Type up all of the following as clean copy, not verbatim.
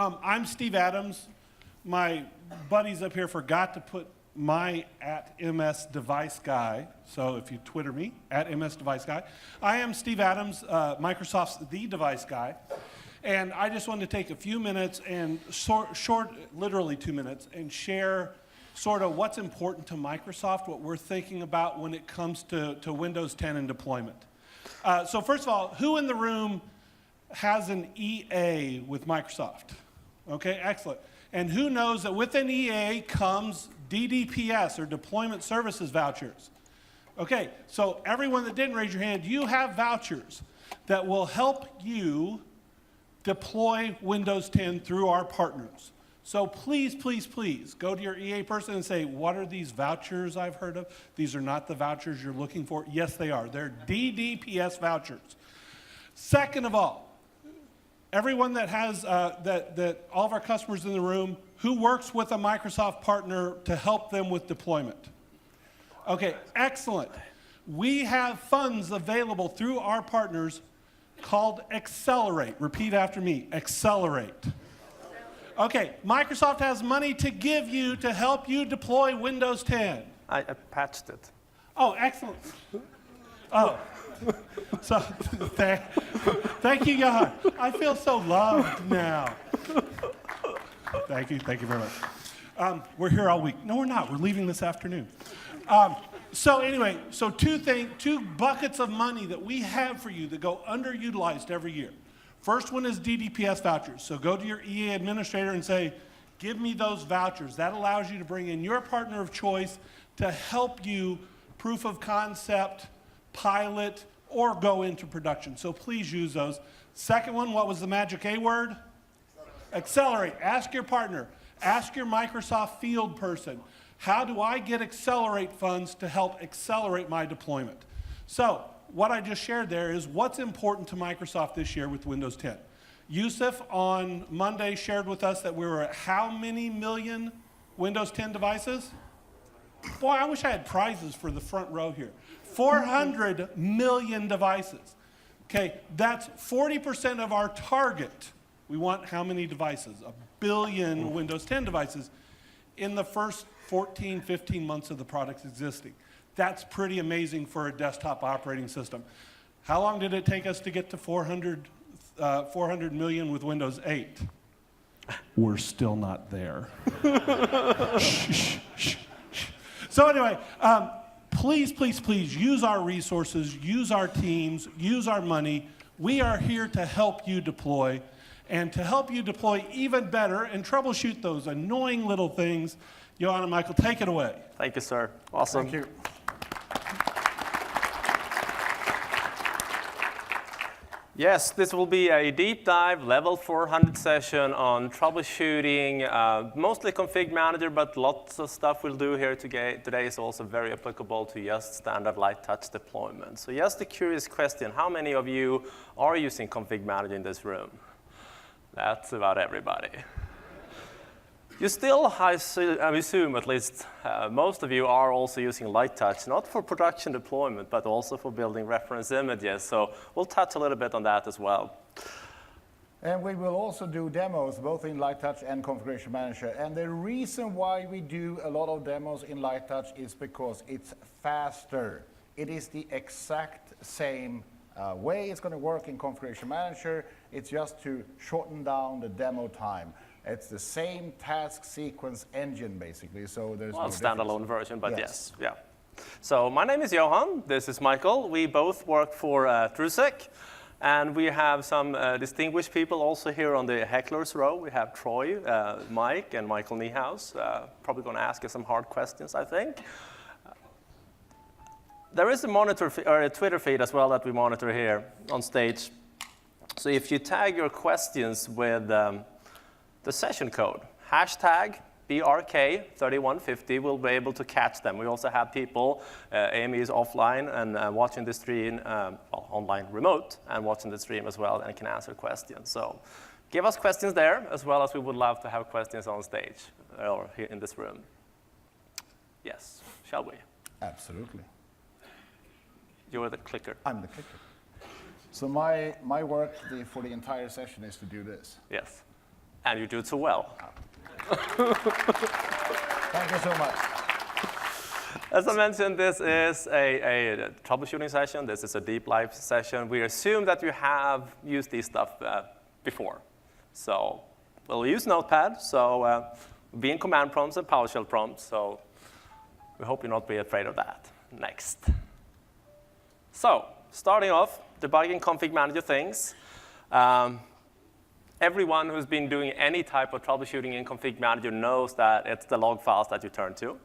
I'm Steve Adams. My buddies up here forgot to put my @MSDeviceGuy. So if you Twitter me, @MSDeviceGuy. I am Steve Adams, Microsoft's The Device Guy. And I just wanted to take a few minutes and literally 2 minutes, and share sort of what's important to Microsoft, what we're thinking about when it comes to Windows 10 and deployment. So first of all, who in the room has an EA with Microsoft? Okay, excellent. And who knows that with an EA comes DDPS, or Deployment Services Vouchers? Okay, so everyone that didn't raise your hand, you have vouchers that will help you deploy Windows 10 through our partners. So please, please, please go to your EA person and say, what are these vouchers I've heard of? These are not the vouchers you're looking for. Yes, they are. They're DDPS vouchers. Second of all, everyone that has, all of our customers in the room, who works with a Microsoft partner to help them with deployment? Okay, excellent. We have funds available through our partners called Accelerate. Repeat after me, Accelerate. Okay, Microsoft has money to give you to help you deploy Windows 10. I patched it. Oh, excellent. Oh, so thank you, Johan. I feel so loved now. Thank you very much. We're here all week. No, we're not. We're leaving this afternoon. So anyway, so two buckets of money that we have for you that go underutilized every year. First one is DDPS vouchers. So go to your EA administrator and say, give me those vouchers. That allows you to bring in your partner of choice to help you proof of concept, pilot, or go into production. So please use those. Second one, what was the magic A word? Accelerate. Ask your partner. Ask your Microsoft field person. How do I get Accelerate funds to help accelerate my deployment? So what I just shared there is what's important to Microsoft this year with Windows 10. Yusuf on Monday shared with us that we were at how many million Windows 10 devices? Boy, I wish I had prizes for the front row here. 400 million devices. Okay, that's 40% of our target. We want how many devices? 1 billion Windows 10 devices in the first 14, 15 months of the product's existing. That's pretty amazing for a desktop operating system. How long did it take us to get to 400 million with Windows 8? We're still not there. Shh, shh, shh. So anyway, please, please, please use our resources, use our teams, use our money. We are here to help you deploy, and to help you deploy even better and troubleshoot those annoying little things. Johan and Michael, take it away. Thank you, sir. Awesome. Thank you. Yes, this will be a deep dive level 400 session on troubleshooting, mostly config manager, but lots of stuff we'll do here today is also very applicable to just standard light touch deployment. So just a curious question, how many of you are using config manager in this room? That's about everybody. You still, I assume at least, most of you are also using light touch, not for production deployment, but also for building reference images. So we'll touch a little bit on that as well. And we will also do demos, both in Light Touch and Configuration Manager. And the reason why we do a lot of demos in Light Touch is because it's faster. It is the exact same way it's going to work in Configuration Manager. It's just to shorten down the demo time. It's the same task sequence engine, basically. So there's no standalone version, but yes, yeah. So my name is Johan. This is Michael. We both work for Trusec, and we have some distinguished people also here on the hecklers row. We have Troy, Mike, and Michael Niehaus. Probably going to ask us some hard questions, I think. There is a monitor or a Twitter feed as well that we monitor here on stage. So if you tag your questions with the session code, hashtag BRK3150, we'll be able to catch them. We also have people, Amy is offline and watching the stream, online remote, and watching the stream as well, and can answer questions. So give us questions there, as well as we would love to have questions on stage or here in this room. Yes, shall we? Absolutely. You're the clicker. I'm the clicker. So my work for the entire session is to do this. Yes. And you do too well. Thank you so much. As I mentioned, this is a troubleshooting session. This is a deep dive session. We assume that you have used these stuff before. So we'll use Notepad. So be in command prompts and PowerShell prompts. So we hope you'll not be afraid of that. Next. So starting off, debugging config manager things. Everyone who's been doing any type of troubleshooting in config manager knows that it's the log files that you turn to.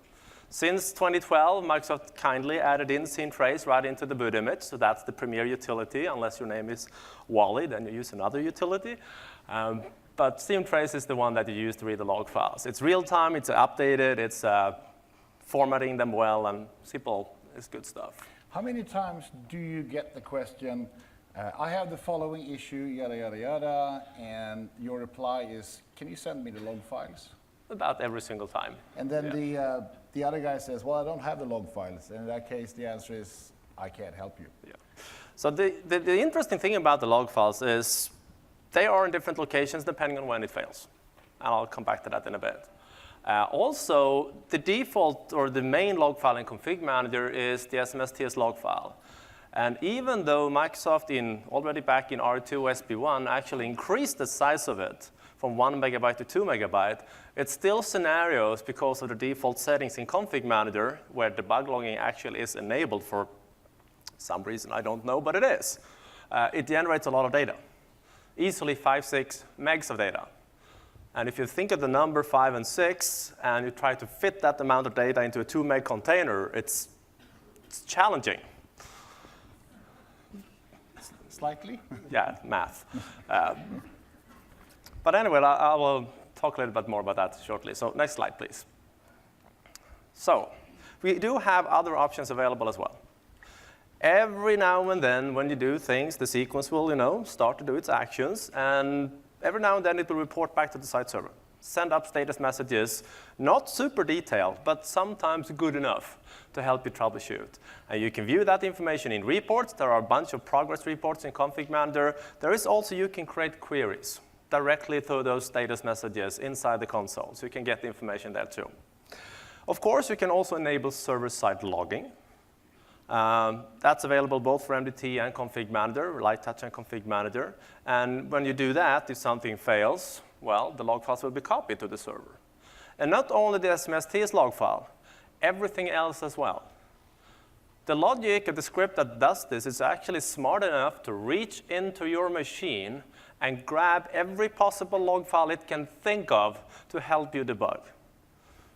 Since 2012, Microsoft kindly added in scene trace right into the boot image. So that's the premier utility. Unless your name is Wally, then you use another utility. But scene trace is the one that you use to read the log files. It's real time, it's updated, it's formatting them well, and simple is good stuff. How many times do you get the question, I have the following issue, yada, yada, yada, and your reply is, can you send me the log files? About every single time. And then the other guy says, well, I don't have the log files. And in that case, the answer is, I can't help you. Yeah. So the interesting thing about the log files is they are in different locations depending on when it fails. And I'll come back to that in a bit. Also, the default or the main log file in Config Manager is the SMSTS log file. And even though Microsoft already back in R2 SP1 actually increased the size of it from 1 megabyte to 2 megabyte, it's still scenarios because of the default settings in Config Manager where debug logging actually is enabled for some reason, I don't know, but it is. It generates a lot of data, easily 5-6 megs of data. And if you think of the number 5 and 6, and you try to fit that amount of data into a 2 meg container, it's challenging. Slightly? Yeah, math. But anyway, I will talk a little bit more about that shortly. So next slide, please. So we do have other options available as well. Every now and then, when you do things, the sequence will, start to do its actions, and every now and then it will report back to the site server. Send up status messages, not super detailed, but sometimes good enough to help you troubleshoot. And you can view that information in reports. There are a bunch of progress reports in Config Manager. There is also, you can create queries directly through those status messages inside the console. So you can get the information there too. Of course, you can also enable server-side logging. That's available both for MDT and Config Manager, Light Touch and Config Manager. And when you do that, if something fails, well, the log files will be copied to the server. And not only the SMSTS log file, everything else as well. The logic of the script that does this is actually smart enough to reach into your machine and grab every possible log file it can think of to help you debug.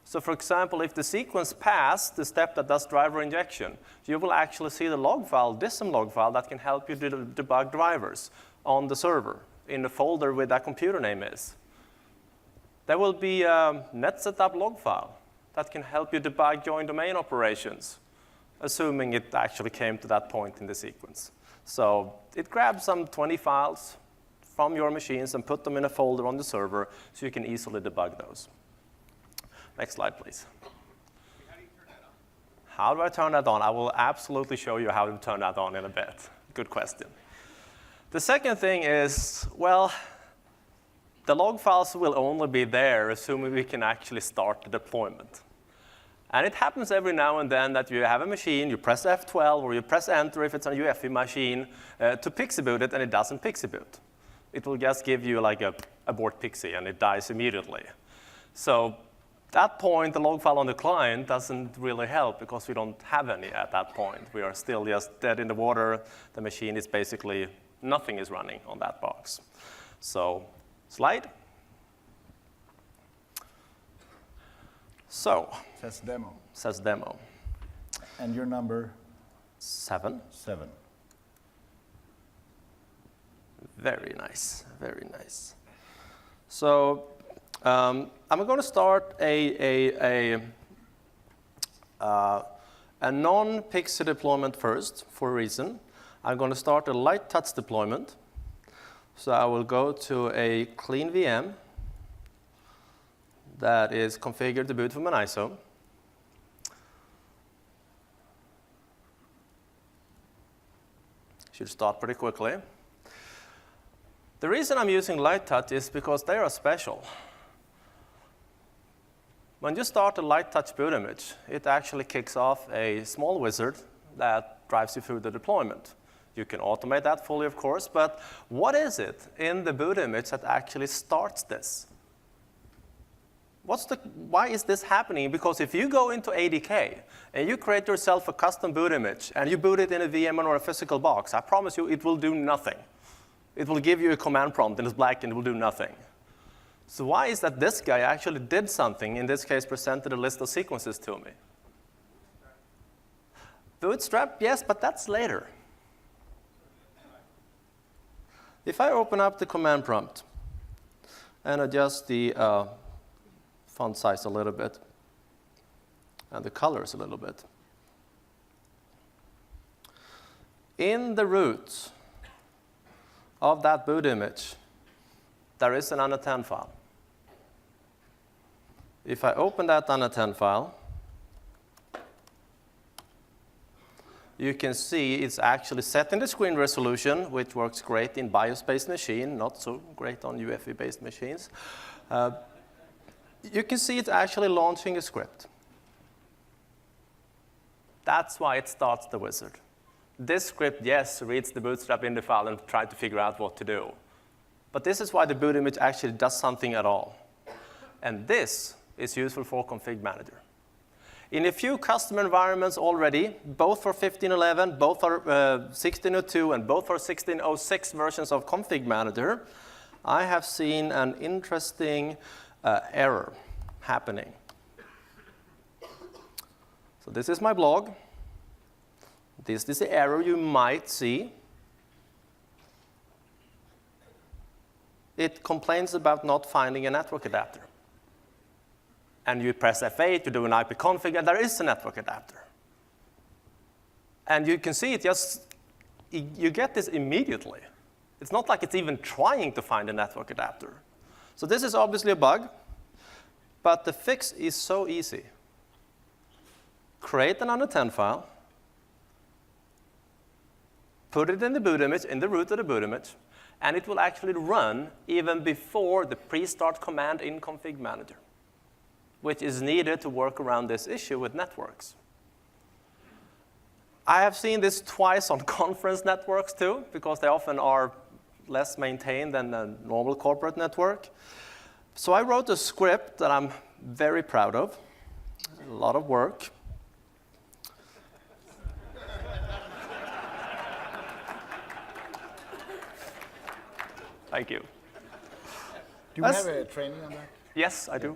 So for example, if the sequence passed the step that does driver injection, you will actually see the log file, DISM log file, that can help you debug drivers on the server in the folder where that computer name is. There will be a net setup log file that can help you debug join domain operations, assuming it actually came to that point in the sequence. So it grabs some 20 files from your machines and put them in a folder on the server so you can easily debug those. Next slide, please. How do you turn that on? How do I turn that on? I will absolutely show you how to turn that on in a bit. Good question. The second thing is, well, the log files will only be there assuming we can actually start the deployment. And it happens every now and then that you have a machine, you press F12 or you press Enter if it's a UEFI machine to PXE boot it, and it doesn't PXE boot. It will just give you like a abort PXE and it dies immediately. So at that point, the log file on the client doesn't really help because we don't have any at that point. We are still just dead in the water. The machine is basically, nothing is running on that box. So, slide. So, Says demo. says demo. And your number? 7. 7. Very nice, very nice. So, I'm going to start a non-PXE deployment first for a reason. I'm going to start a light touch deployment. So I will go to a clean VM that is configured to boot from an ISO. Should start pretty quickly. The reason I'm using Light Touch is because they are special. When you start a Light Touch boot image, it actually kicks off a small wizard that drives you through the deployment. You can automate that fully, of course, but what is it in the boot image that actually starts this? Why is this happening? Because if you go into ADK and you create yourself a custom boot image and you boot it in a VM or a physical box, I promise you it will do nothing. It will give you a command prompt and it's black and it will do nothing. So why is that this guy actually did something, in this case presented a list of sequences to me? Bootstrap, yes, but that's later. If I open up the command prompt and adjust the font size a little bit and the colors a little bit, in the root of that boot image, there is an unattend file. If I open that unattend file, you can see it's actually set in the screen resolution, which works great in BIOS-based machine, not so great on UEFI-based machines. You can see it's actually launching a script. That's why it starts the wizard. This script, yes, reads the bootstrap in the file and tries to figure out what to do. But this is why the boot image actually does something at all. And this is useful for Config Manager. In a few customer environments already, both for 15.11, both for 16.02, and both for 16.06 versions of Config Manager, I have seen an interesting error happening. So this is my blog. This is the error you might see. It complains about not finding a network adapter. And you press F8 to do an IP config, and there is a network adapter. And you can see you get this immediately. It's not like it's even trying to find a network adapter. So this is obviously a bug, but the fix is so easy. Create an unattend file, put it in the boot image, in the root of the boot image, and it will actually run even before the pre-start command in Config Manager, which is needed to work around this issue with networks. I have seen this twice on conference networks too, because they often are less maintained than a normal corporate network. So I wrote a script that I'm very proud of, a lot of work. Thank you. Do you have a training on that? Yes, I do.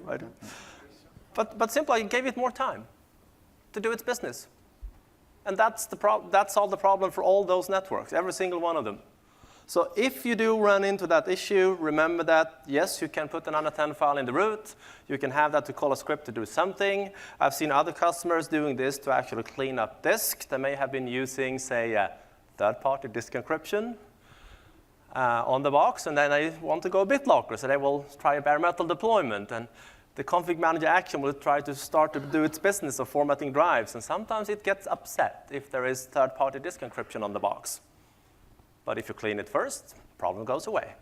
But simply, I gave it more time to do its business. And that's solved the problem for all those networks, every single one of them. So if you do run into that issue, remember that, yes, you can put an unattend file in the root. You can have that to call a script to do something. I've seen other customers doing this to actually clean up disk. They may have been using, say, third-party disk encryption on the box, and then they want to go BitLocker, so they will try a bare metal deployment. And the config manager action will try to start to do its business of formatting drives, and sometimes it gets upset if there is third-party disk encryption on the box. But if you clean it first, the problem goes away.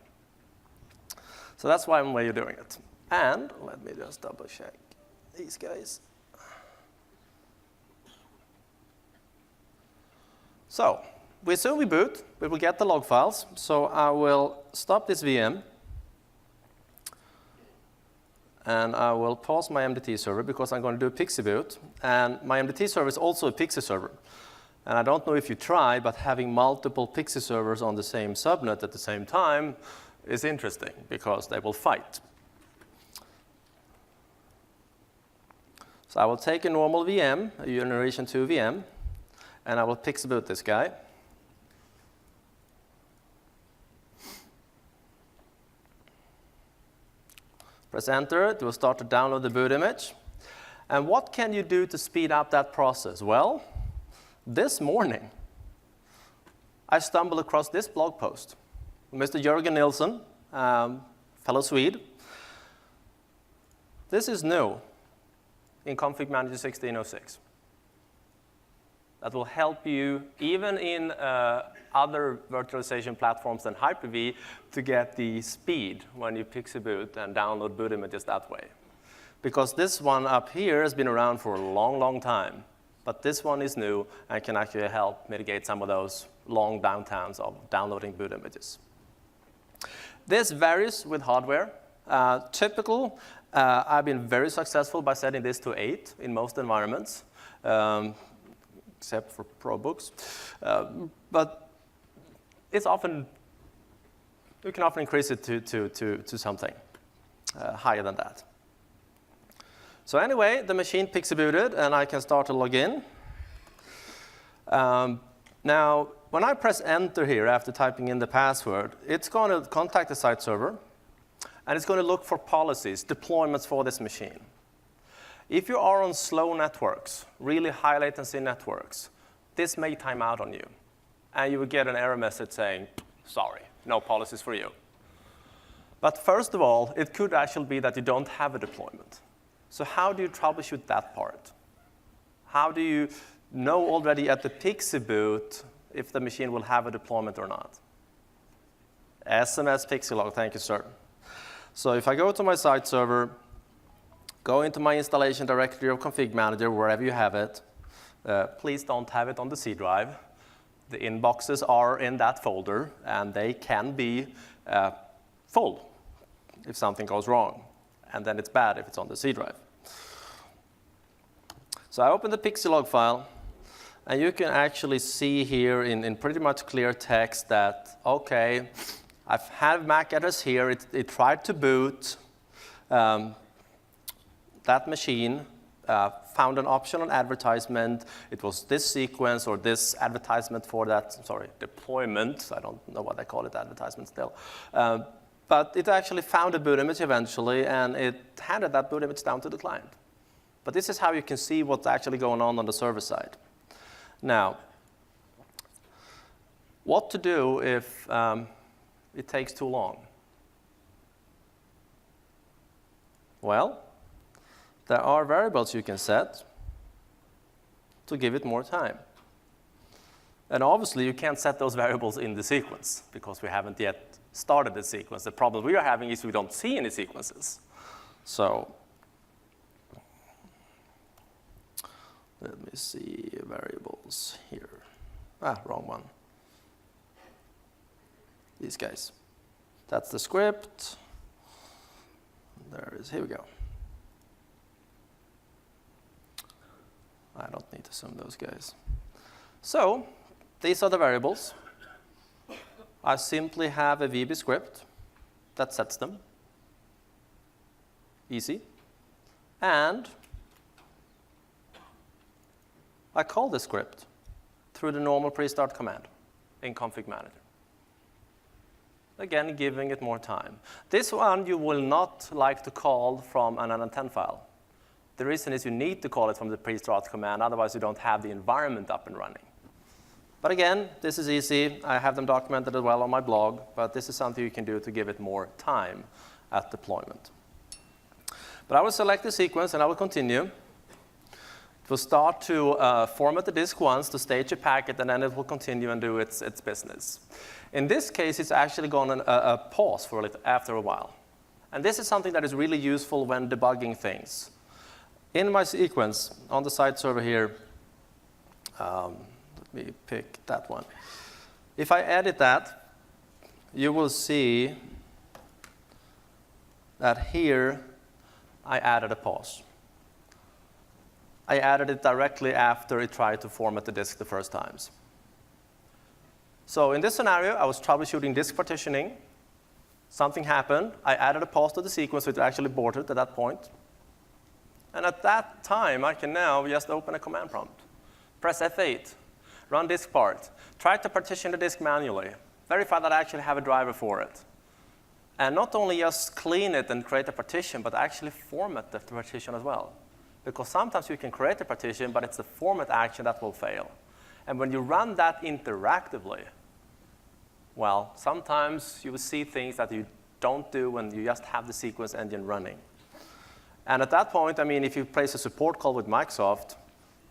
So that's one way you're doing it. And let me just double check these guys. So we soon we boot, we will get the log files. So I will stop this VM. And I will pause my MDT server because I'm going to do a Pixie boot. And my MDT server is also a Pixie server. And I don't know if you tried, but having multiple Pixie servers on the same subnet at the same time is interesting because they will fight. So I will take a normal VM, a generation 2 VM, and I will Pixie boot this guy. Press enter, it will start to download the boot image. And what can you do to speed up that process? Well, this morning, I stumbled across this blog post. Mr. Jörgen Nilsson, fellow Swede. This is new in Config Manager 16.06. that will help you, even in other virtualization platforms than Hyper-V, to get the speed when you pixie boot and download boot images that way. Because this one up here has been around for a long, long time. But this one is new and can actually help mitigate some of those long downtimes of downloading boot images. This varies with hardware. Typical, I've been very successful by setting this to 8 in most environments, except for ProBooks. But it's often, you can often increase it to something higher than that. So anyway, the machine pixie booted, and I can start to log in. Now, when I press enter here after typing in the password, it's going to contact the site server, and it's going to look for policies, deployments for this machine. If you are on slow networks, really high latency networks, this may time out on you, and you will get an error message saying, sorry, no policies for you. But first of all, it could actually be that you don't have a deployment. So how do you troubleshoot that part? How do you know already at the pixie boot if the machine will have a deployment or not? SMS pixie log, thank you, sir. So if I go to my site server, go into my installation directory of config manager, wherever you have it, please don't have it on the C drive. The inboxes are in that folder, and they can be full if something goes wrong. And then it's bad if it's on the C drive. So I open the pixie log file, and you can actually see here in pretty much clear text that, okay, I've had MAC address here, it tried to boot that machine, found an option on advertisement, it was this sequence or this advertisement for that, deployment, I don't know what they call it, advertisement still. But it actually found a boot image eventually, and it handed that boot image down to the client. But this is how you can see what's actually going on the server side. Now, what to do if it takes too long? Well, there are variables you can set to give it more time. And obviously, you can't set those variables in the sequence because we haven't yet started the sequence. The problem we are having is we don't see any sequences. So let me see variables here. Wrong one. These guys. That's the script. There it is. Here we go. I don't need to zoom those guys. So these are the variables. I simply have a VB script that sets them. Easy. And I call the script through the normal pre-start command in config manager. Again, giving it more time. This one you will not like to call from an NN10 file. The reason is you need to call it from the pre-start command, otherwise you don't have the environment up and running. But again, this is easy. I have them documented as well on my blog, but this is something you can do to give it more time at deployment. But I will select the sequence and I will continue. It will start to format the disk once to stage a packet, and then it will continue and do its business. In this case, it's actually gone a pause for after a while. And this is something that is really useful when debugging things. In my sequence on the site server here, let me pick that one. If I edit that, you will see that here I added a pause. I added it directly after it tried to format the disk the first times. So in this scenario, I was troubleshooting disk partitioning. Something happened. I added a pause to the sequence, so it actually aborted at that point. And at that time, I can now just open a command prompt. Press F8. Run disk part, try to partition the disk manually, verify that I actually have a driver for it. And not only just clean it and create a partition, but actually format the partition as well. Because sometimes you can create a partition, but it's the format action that will fail. And when you run that interactively, well, sometimes you will see things that you don't do when you just have the sequence engine running. And at that point, I mean, if you place a support call with Microsoft,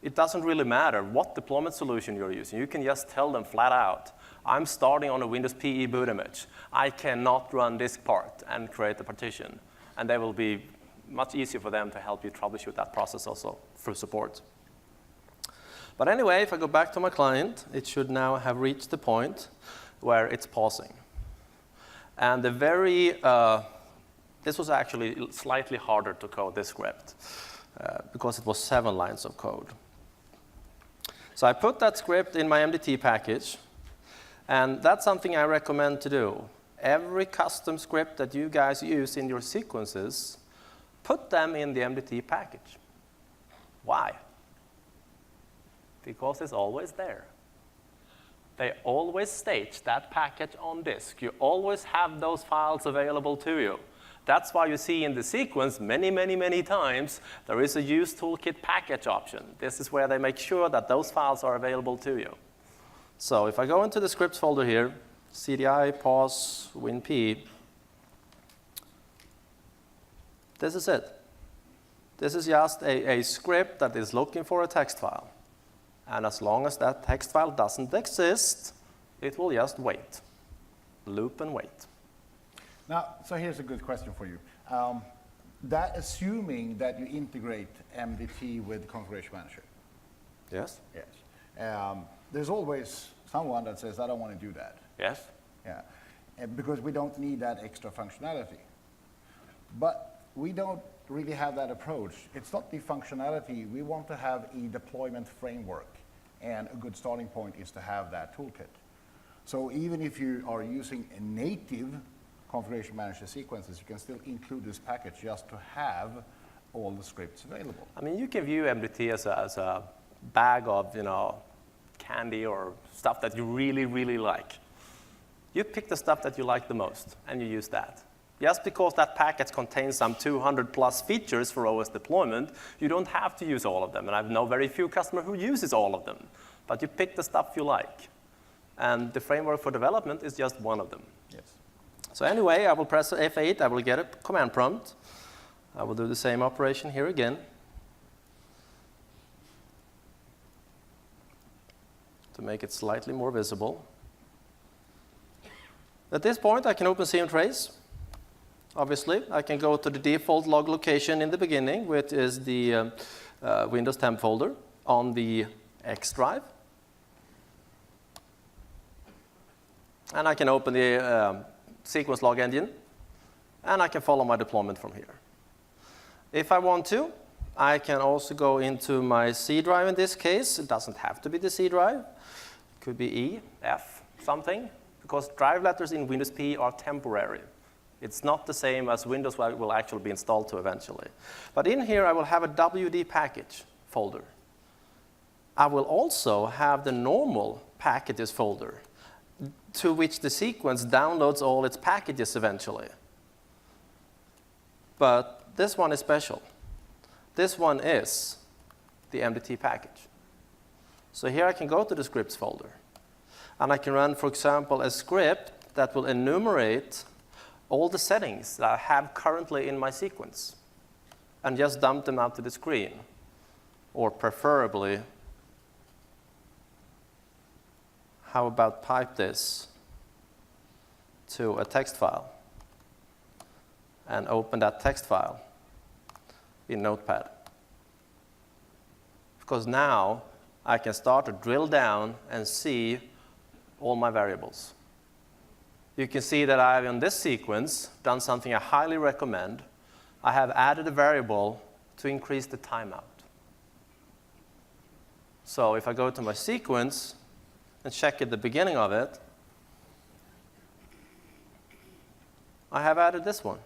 It doesn't really matter what deployment solution you're using. You can just tell them flat out, I'm starting on a Windows PE boot image. I cannot run this part and create a partition. And they will be much easier for them to help you troubleshoot that process also through support. But anyway, if I go back to my client, it should now have reached the point where it's pausing. And this was actually slightly harder to code, this script, because it was 7 lines of code. So I put that script in my MDT package, and that's something I recommend to do. Every custom script that you guys use in your sequences, put them in the MDT package. Why? Because it's always there. They always stage that package on disk. You always have those files available to you. That's why you see in the sequence many, many, many times there is a use toolkit package option. This is where they make sure that those files are available to you. So if I go into the scripts folder here, CDI, pause, WinP, this is it. This is just a script that is looking for a text file. And as long as that text file doesn't exist, it will just wait. Loop and wait. Now, so here's a good question for you. That assuming that you integrate MDT with Configuration Manager. Yes? Yes. There's always someone that says, I don't want to do that. Yes? Yeah. Because we don't need that extra functionality. But we don't really have that approach. It's not the functionality. We want to have a deployment framework. And a good starting point is to have that toolkit. So even if you are using a native Configuration Manager sequences, you can still include this package just to have all the scripts available. I mean, you can view MDT as a bag of, candy or stuff that you really, really like. You pick the stuff that you like the most, and you use that. Just because that package contains some 200 plus features for OS deployment, you don't have to use all of them. And I know very few customers who uses all of them. But you pick the stuff you like. And the framework for development is just one of them. Yes. So anyway, I will press F8. I will get a command prompt. I will do the same operation here again. To make it slightly more visible. At this point, I can open CMTrace. Obviously, I can go to the default log location in the beginning, which is the Windows temp folder on the X drive. And I can open the sequence log engine, and I can follow my deployment from here. If I want to, I can also go into my C drive in this case. It doesn't have to be the C drive. It could be E, F, something, because drive letters in Windows PE are temporary. It's not the same as Windows will actually be installed to eventually. But in here, I will have a WD package folder. I will also have the normal packages folder, to which the sequence downloads all its packages eventually. But this one is special. This one is the MDT package. So here I can go to the scripts folder. And I can run, for example, a script that will enumerate all the settings that I have currently in my sequence and just dump them out to the screen. Or preferably, how about pipe this to a text file and open that text file in Notepad. Because now I can start to drill down and see all my variables. You can see that I have, in this sequence, done something I highly recommend. I have added a variable to increase the timeout. So if I go to my sequence and check at the beginning of it, I have added this one.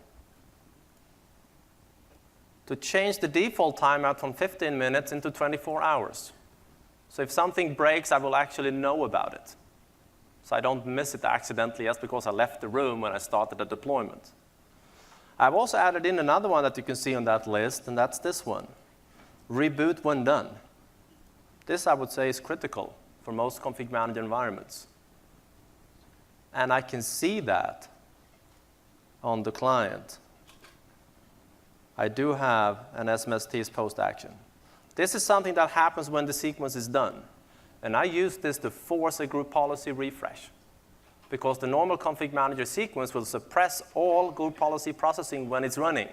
To change the default timeout from 15 minutes into 24 hours. So if something breaks, I will actually know about it. So I don't miss it accidentally just because I left the room when I started the deployment. I've also added in another one that you can see on that list, and that's this one. Reboot when done. This, I would say, is critical for most config manager environments. And I can see that on the client. I do have an SMST's post action. This is something that happens when the sequence is done. And I use this to force a group policy refresh, because the normal config manager sequence will suppress all group policy processing when it's running.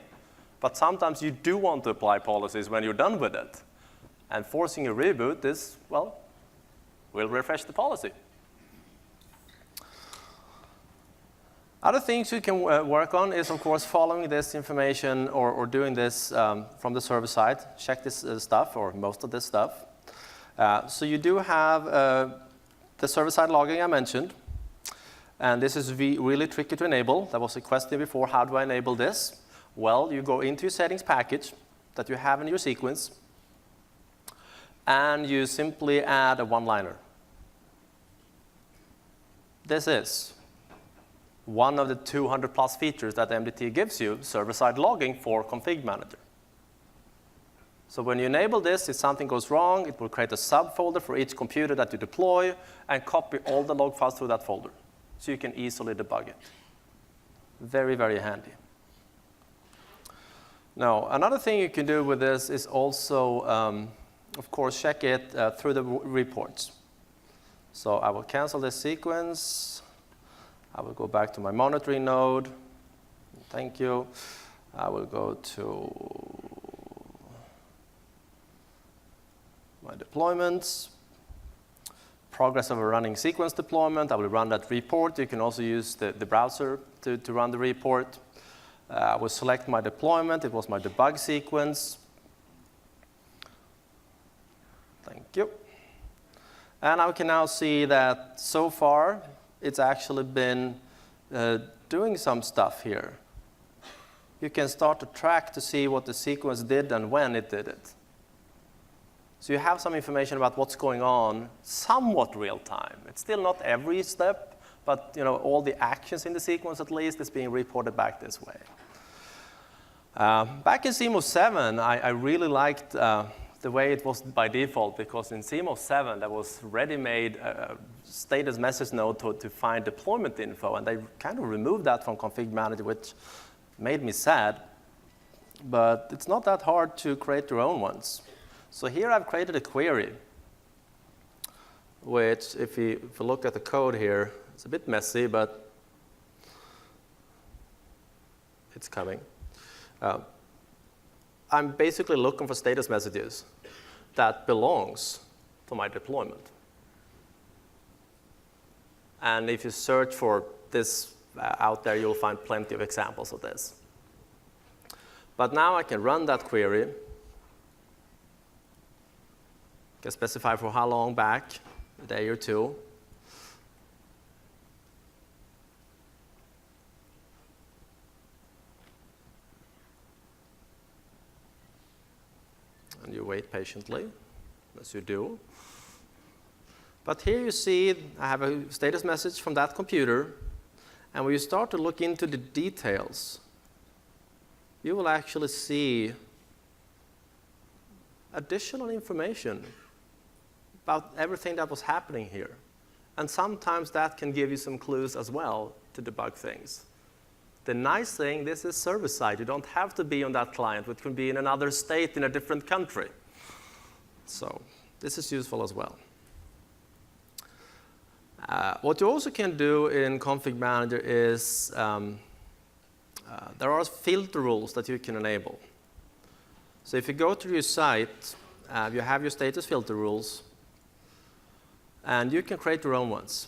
But sometimes you do want to apply policies when you're done with it. And forcing a reboot is, well, will refresh the policy. Other things you can work on is, of course, following this information or doing this from the server side. Check this stuff, or most of this stuff. So you do have the server-side logging I mentioned. And this is really tricky to enable. There was a question before, how do I enable this? Well, you go into your settings package that you have in your sequence, and you simply add a one-liner. This is one of the 200 plus features that MDT gives you, server-side logging for config manager. So when you enable this, if something goes wrong, it will create a subfolder for each computer that you deploy and copy all the log files through that folder, so you can easily debug it. Very, very handy. Now, another thing you can do with this is also, of course, check it through the reports. So I will cancel this sequence. I will go back to my monitoring node. Thank you. I will go to my deployments. Progress of a running sequence deployment. I will run that report. You can also use the browser to run the report. I will select my deployment. It was my debug sequence. Thank you. And I can now see that so far, it's actually been doing some stuff here. You can start to track to see what the sequence did and when it did it. So you have some information about what's going on, somewhat real time. It's still not every step, but all the actions in the sequence at least is being reported back this way. Back in CMOS 7, I really liked the way it was by default, because in CMOS 7 there was ready-made status message node to find deployment info, and they kind of removed that from config manager, which made me sad. But it's not that hard to create your own ones. So here I've created a query, which if you look at the code here, it's a bit messy, but it's coming. I'm basically looking for status messages that belongs to my deployment. And if you search for this out there, you'll find plenty of examples of this. But now I can run that query. Can specify for how long back, a day or two. And you wait patiently, as you do. But here you see I have a status message from that computer, and when you start to look into the details, you will actually see additional information about everything that was happening here. And sometimes that can give you some clues as well to debug things. The nice thing, this is server-side. You don't have to be on that client, which can be in another state in a different country. So this is useful as well. What you also can do in Config Manager is there are filter rules that you can enable. So if you go to your site, you have your status filter rules, and you can create your own ones.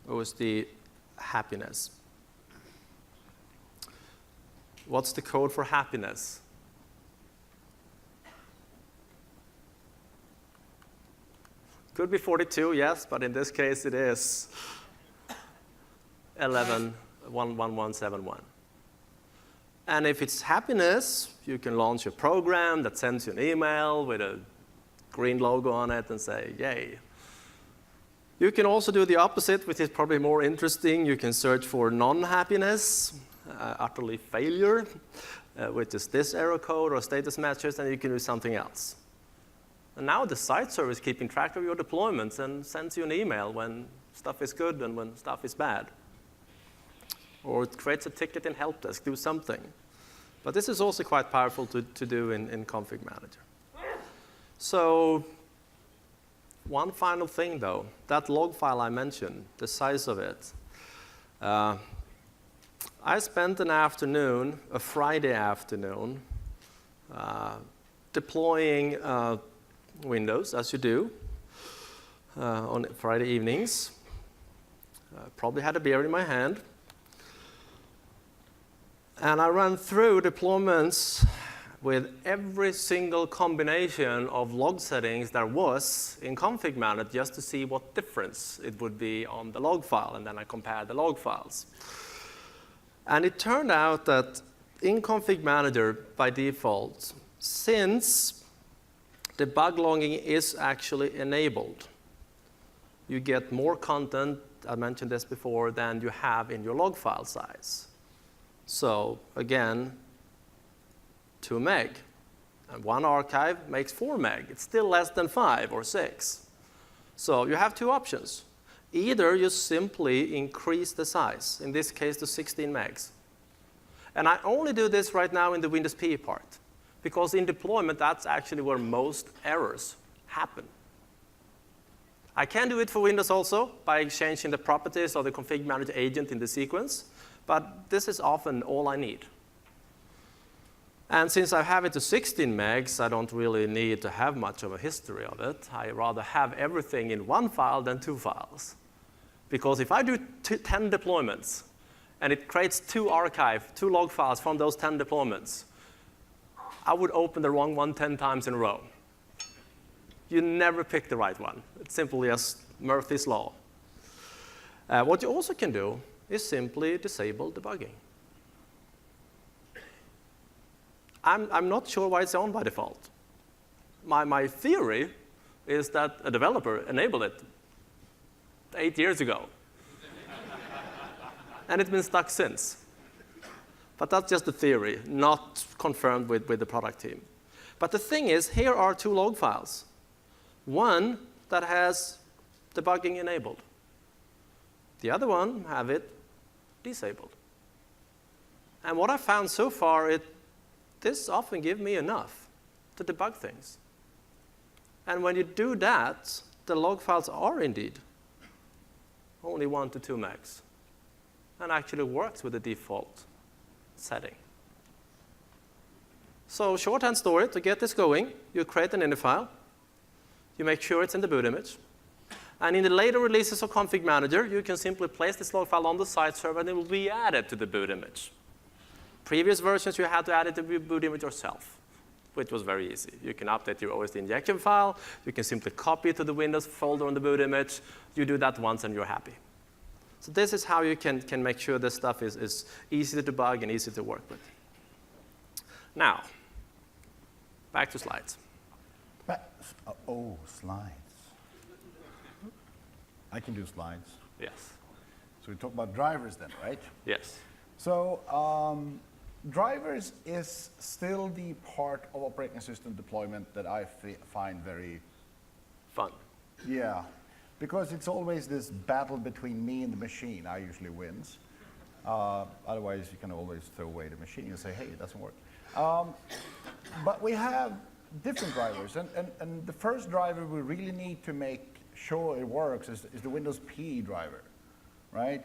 What's the happiness? What's the code for happiness? Could be 42, yes, but in this case it is 11.11171. And if it's happiness, you can launch a program that sends you an email with a green logo on it and say, yay. You can also do the opposite, which is probably more interesting. You can search for non-happiness, utterly failure, which is this error code or status matches, and you can do something else. And now the site server is keeping track of your deployments and sends you an email when stuff is good and when stuff is bad. Or it creates a ticket in help desk, do something. But this is also quite powerful to do in Config Manager. So one final thing, though, that log file I mentioned, the size of it. I spent an afternoon, a Friday afternoon, deploying Windows, as you do, on Friday evenings. Probably had a beer in my hand. And I ran through deployments with every single combination of log settings there was in Config Manager just to see what difference it would be on the log file, and then I compared the log files. And it turned out that in Config Manager, by default, since debug logging is actually enabled, you get more content, I mentioned this before, than you have in your log file size. So again, 2 meg. And one archive makes 4 meg. It's still less than 5 or 6. So you have 2 options. Either you simply increase the size, in this case to 16 megs. And I only do this right now in the Windows PE part, because in deployment, that's actually where most errors happen. I can do it for Windows also by changing the properties of the Config Manager agent in the sequence, but this is often all I need. And since I have it to 16 megs, I don't really need to have much of a history of it. I rather have everything in 1 file than 2 files. Because if I do 10 deployments, and it creates 2 log files from those 10 deployments, I would open the wrong one 10 times in a row. You never pick the right one. It's simply as Murphy's Law. What you also can do is simply disable debugging. I'm not sure why it's on by default. My theory is that a developer enabled it 8 years ago. And it's been stuck since. But that's just a theory, not confirmed with the product team. But the thing is, here are 2 log files. One that has debugging enabled. The other one have it disabled. And what I found so far, this often gives me enough to debug things. And when you do that, the log files are indeed only 1 to 2 megs, and actually works with the default setting. So shorthand story, to get this going, you create an ini file. You make sure it's in the boot image. And in the later releases of Config Manager, you can simply place this log file on the site server, and it will be added to the boot image. Previous versions, you had to add it to the boot image yourself, which was very easy. You can update your OSD injection file. You can simply copy it to the Windows folder on the boot image. You do that once, and you're happy. So this is how you can make sure this stuff is easy to debug and easy to work with. Now, back to slides. Oh, slides. I can do slides. Yes. So we talk about drivers then, right? Yes. So drivers is still the part of operating system deployment that I find very Fun. Yeah, because it's always this battle between me and the machine. I usually wins. Otherwise, you can always throw away the machine and say, hey, it doesn't work. But we have different drivers. And the first driver we really need to make sure it works is the Windows PE driver, right?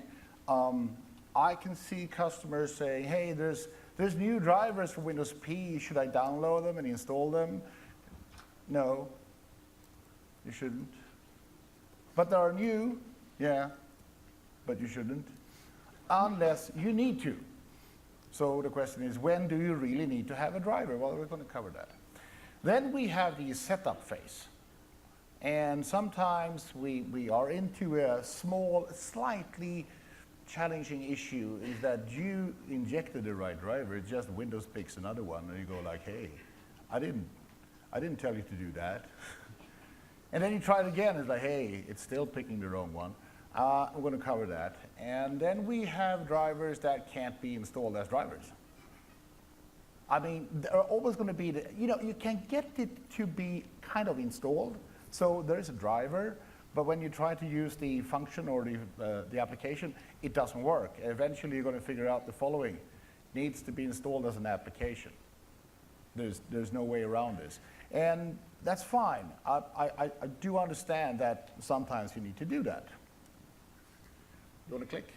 I can see customers saying, hey, there's new drivers for Windows PE. Should I download them and install them? No, you shouldn't. But they are new, yeah, but you shouldn't, unless you need to. So the question is, when do you really need to have a driver? Well, we're going to cover that. Then we have the setup phase. And sometimes we are into a small, slightly challenging issue, is that you injected the right driver, it's just Windows picks another one, and you go like, hey, I didn't tell you to do that. And then you try it again, it's like, hey, it's still picking the wrong one. We're going to cover that. And then we have drivers that can't be installed as drivers. I mean, there are always going to be, you can get it to be kind of installed. So there is a driver, but when you try to use the function or the application, it doesn't work. Eventually, you're going to figure out the following. needs to be installed as an application. There's no way around this. And that's fine. I do understand that sometimes you need to do that. You want to click?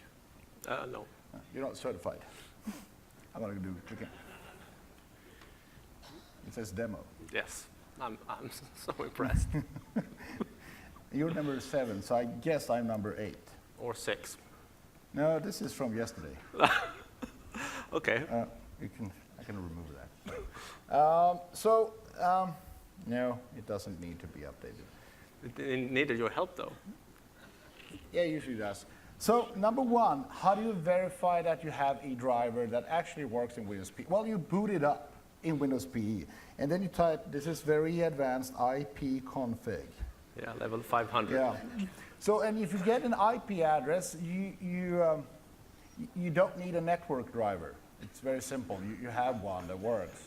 No. You're not certified. I'm going to do clicking. It says demo. Yes, I'm so impressed. You're number 7, so I guess I'm number 8. Or 6. No, this is from yesterday. Okay. I can remove that. No, it doesn't need to be updated. It needed your help, though. Yeah, it usually does. So number 1, how do you verify that you have a driver that actually works in Windows PE? Well, you boot it up in Windows PE, and then you type, this is very advanced ipconfig. Yeah, level 500. Yeah. So, and if you get an IP address, you don't need a network driver. It's very simple. You have one that works.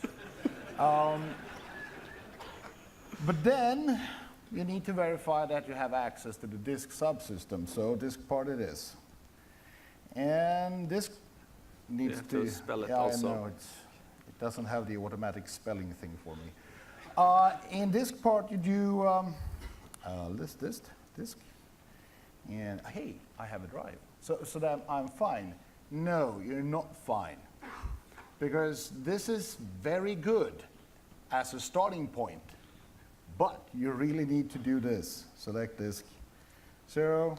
But then you need to verify that you have access to the disk subsystem. So disk part it is. And this needs You have to spell it yeah, also. I know, it doesn't have the automatic spelling thing for me. In disk part, you do list disk. And hey, I have a drive. So that I'm fine. No, you're not fine. Because this is very good as a starting point. But you really need to do this. Select disk. So,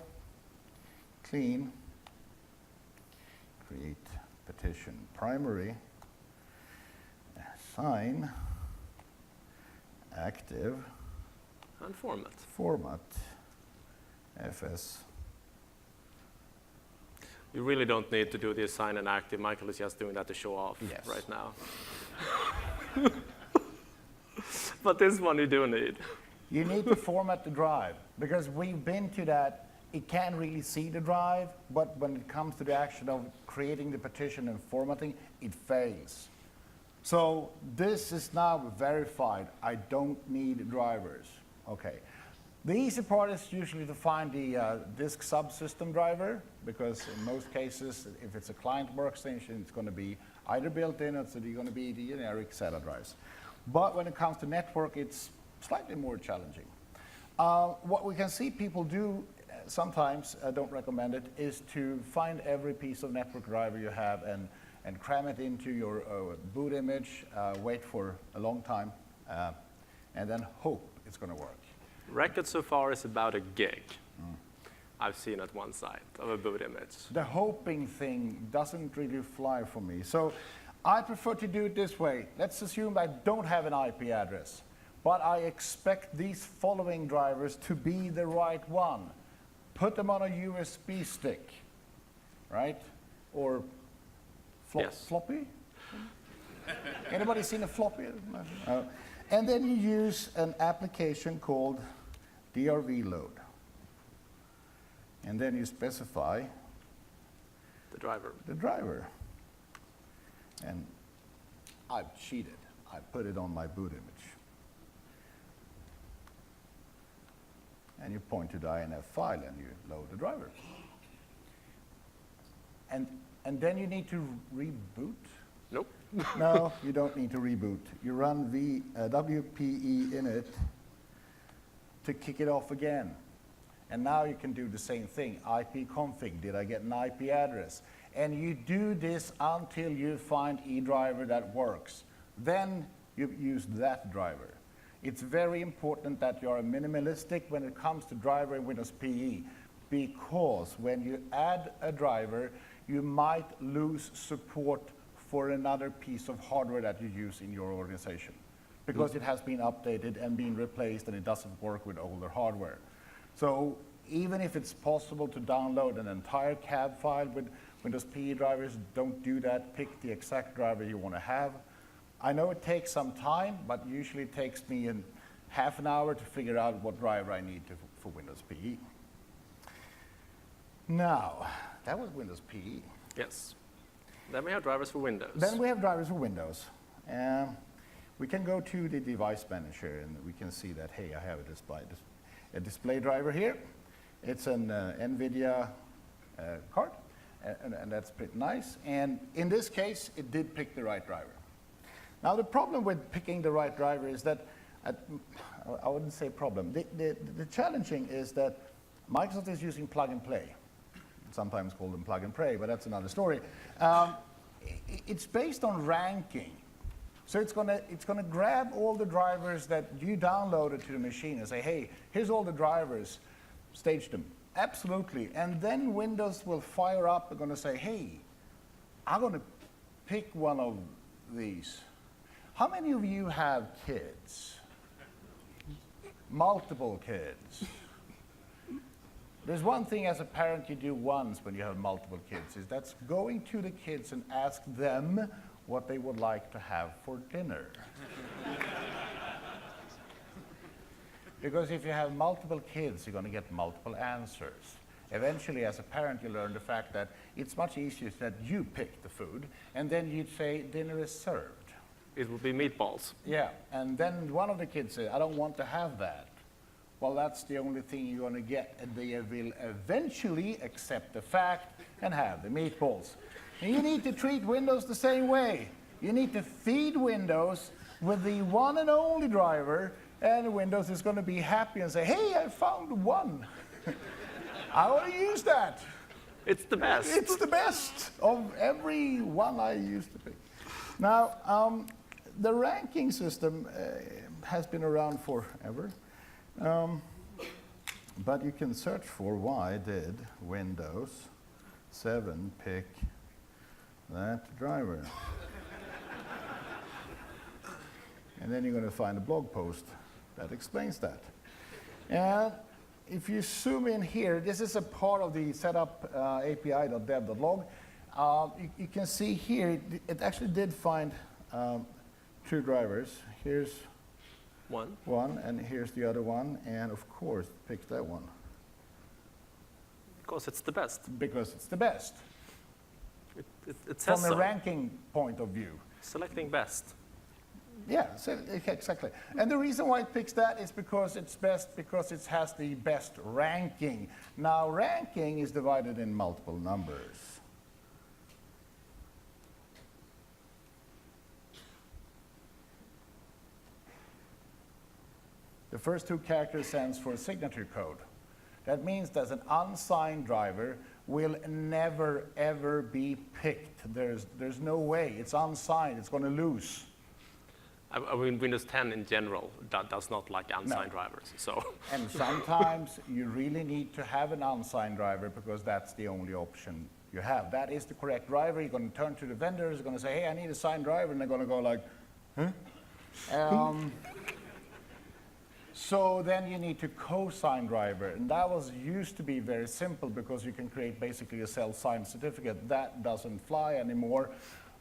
clean, create partition primary, assign, active, And format. format, FS. You really don't need to do the assign and active. Michael is just doing that to show off Yes. right now. But this one you do need. You need to format the drive, because we've been to that. It can really see the drive, but when it comes to the action of creating the partition and formatting, it fails. So this is now verified. I don't need drivers. Okay. The easy part is usually to find the disk subsystem driver, because in most cases, if it's a client workstation, it's going to be either built in or it's going to be the generic SATA drives. But when it comes to network, it's slightly more challenging. What we can see people do sometimes, I don't recommend it, is to find every piece of network driver you have and cram it into your boot image, wait for a long time, and then hope it's going to work. Record so far is about a gig. I've seen at one site of a boot image. The hoping thing doesn't really fly for me. So I prefer to do it this way. Let's assume I don't have an IP address, but I expect these following drivers to be the right one. Put them on a USB stick, right? Or Yes. floppy? Anybody seen a floppy? And then you use an application called DRV load. And then you specify The driver. the driver. And I've cheated. I put it on my boot image. And you point to the INF file and you load the driver. And then you need to reboot. Nope. No, you don't need to reboot. You run WPE init to kick it off again. And now you can do the same thing. ipconfig, did I get an IP address? And you do this until you find a driver that works. Then you use that driver. It's very important that you are minimalistic when it comes to driver in Windows PE, because when you add a driver, you might lose support for another piece of hardware that you use in your organization, because it has been updated and been replaced and it doesn't work with older hardware. So even if it's possible to download an entire cab file with Windows PE drivers, don't do that. Pick the exact driver you want to have. I know it takes some time, but usually it takes me half an hour to figure out what driver I need for Windows PE. Now, that was Windows PE. Yes. Then we have drivers for Windows. Then we have drivers for Windows. We can go to the device manager and we can see that, hey, I have a display driver here. It's an NVIDIA card. and that's pretty nice. And in this case, it did pick the right driver. Now, the problem with picking the right driver is that, I wouldn't say problem. The challenging is that Microsoft is using plug and play. Sometimes called them plug and pray, but that's another story. It's based on ranking. So it's gonna grab all the drivers that you downloaded to the machine and say, hey, here's all the drivers, stage them. Absolutely. And then Windows will fire up and gonna say, hey, I'm gonna pick one of these. How many of you have kids? Multiple kids. There's one thing as a parent you do once when you have multiple kids, is that's going to the kids and ask them what they would like to have for dinner. Because if you have multiple kids, you're going to get multiple answers. Eventually, as a parent, you learn the fact that it's much easier that you pick the food, and then you'd say, dinner is served. It will be meatballs. Yeah, and then one of the kids says, I don't want to have that. Well, that's the only thing you're going to get, and they will eventually accept the fact and have the meatballs. And you need to treat Windows the same way. You need to feed Windows with the one and only driver, and Windows is going to be happy and say, hey, I found one. I want to use that. It's the best. It's the best of every one I used to pick. Now, the ranking system has been around forever. But you can search for why did Windows 7 pick that driver. And then you're going to find a blog post that explains that. And if you zoom in here, this is a part of the setup api.dev.log. You can see here, it actually did find 2 drivers. Here's one, and here's the other one, and of course, pick that one. Because it's the best. Because it's the best. It says From a so. ranking point of view. Selecting best. Yeah, so, exactly. And the reason why it picks that is because it's best, because it has the best ranking. Now, ranking is divided in multiple numbers. The first 2 characters stands for signature code. That means that an unsigned driver will never, ever be picked. There's no way. It's unsigned. It's going to lose. I mean, Windows 10 in general does not like unsigned drivers. So. And sometimes you really need to have an unsigned driver because that's the only option you have. That is the correct driver. You're going to turn to the vendors. You're going to say, hey, I need a signed driver. And they're going to go like, huh? So then you need to co-sign driver, and that was used to be very simple because you can create basically a self-signed certificate. That doesn't fly anymore,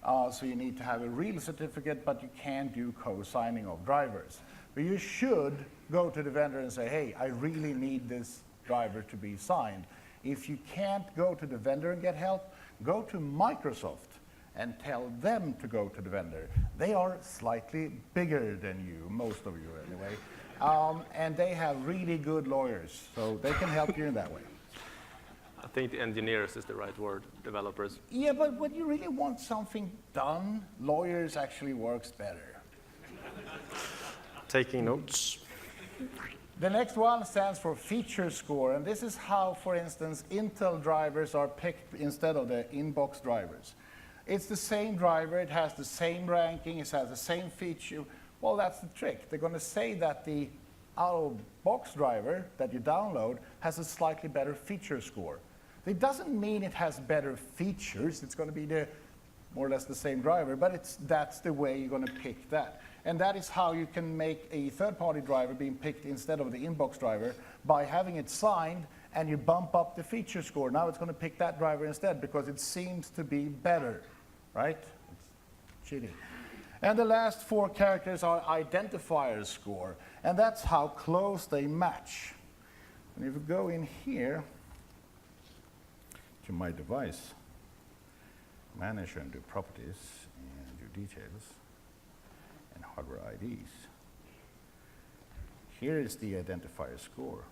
so you need to have a real certificate, but you can't do co-signing of drivers. But you should go to the vendor and say, hey, I really need this driver to be signed. If you can't go to the vendor and get help, go to Microsoft and tell them to go to the vendor. They are slightly bigger than you, most of you anyway. And they have really good lawyers, so they can help you in that way. I think the engineers is the right word, developers. Yeah, but when you really want something done, lawyers actually works better. Taking notes. The next one stands for feature score, and this is how, for instance, Intel drivers are picked instead of the inbox drivers. It's the same driver, it has the same ranking, it has the same feature. Well, that's the trick. They're going to say that the out-of-box driver that you download has a slightly better feature score. It doesn't mean it has better features. It's going to be more or less the same driver, but that's the way you're going to pick that. And that is how you can make a third-party driver being picked instead of the inbox driver by having it signed, and you bump up the feature score. Now it's going to pick that driver instead because it seems to be better, right? It's cheating. And the last 4 characters are identifier score, and that's how close they match. And if you go in here to my device, manager and do properties, and do details, and hardware IDs, here is the identifier score.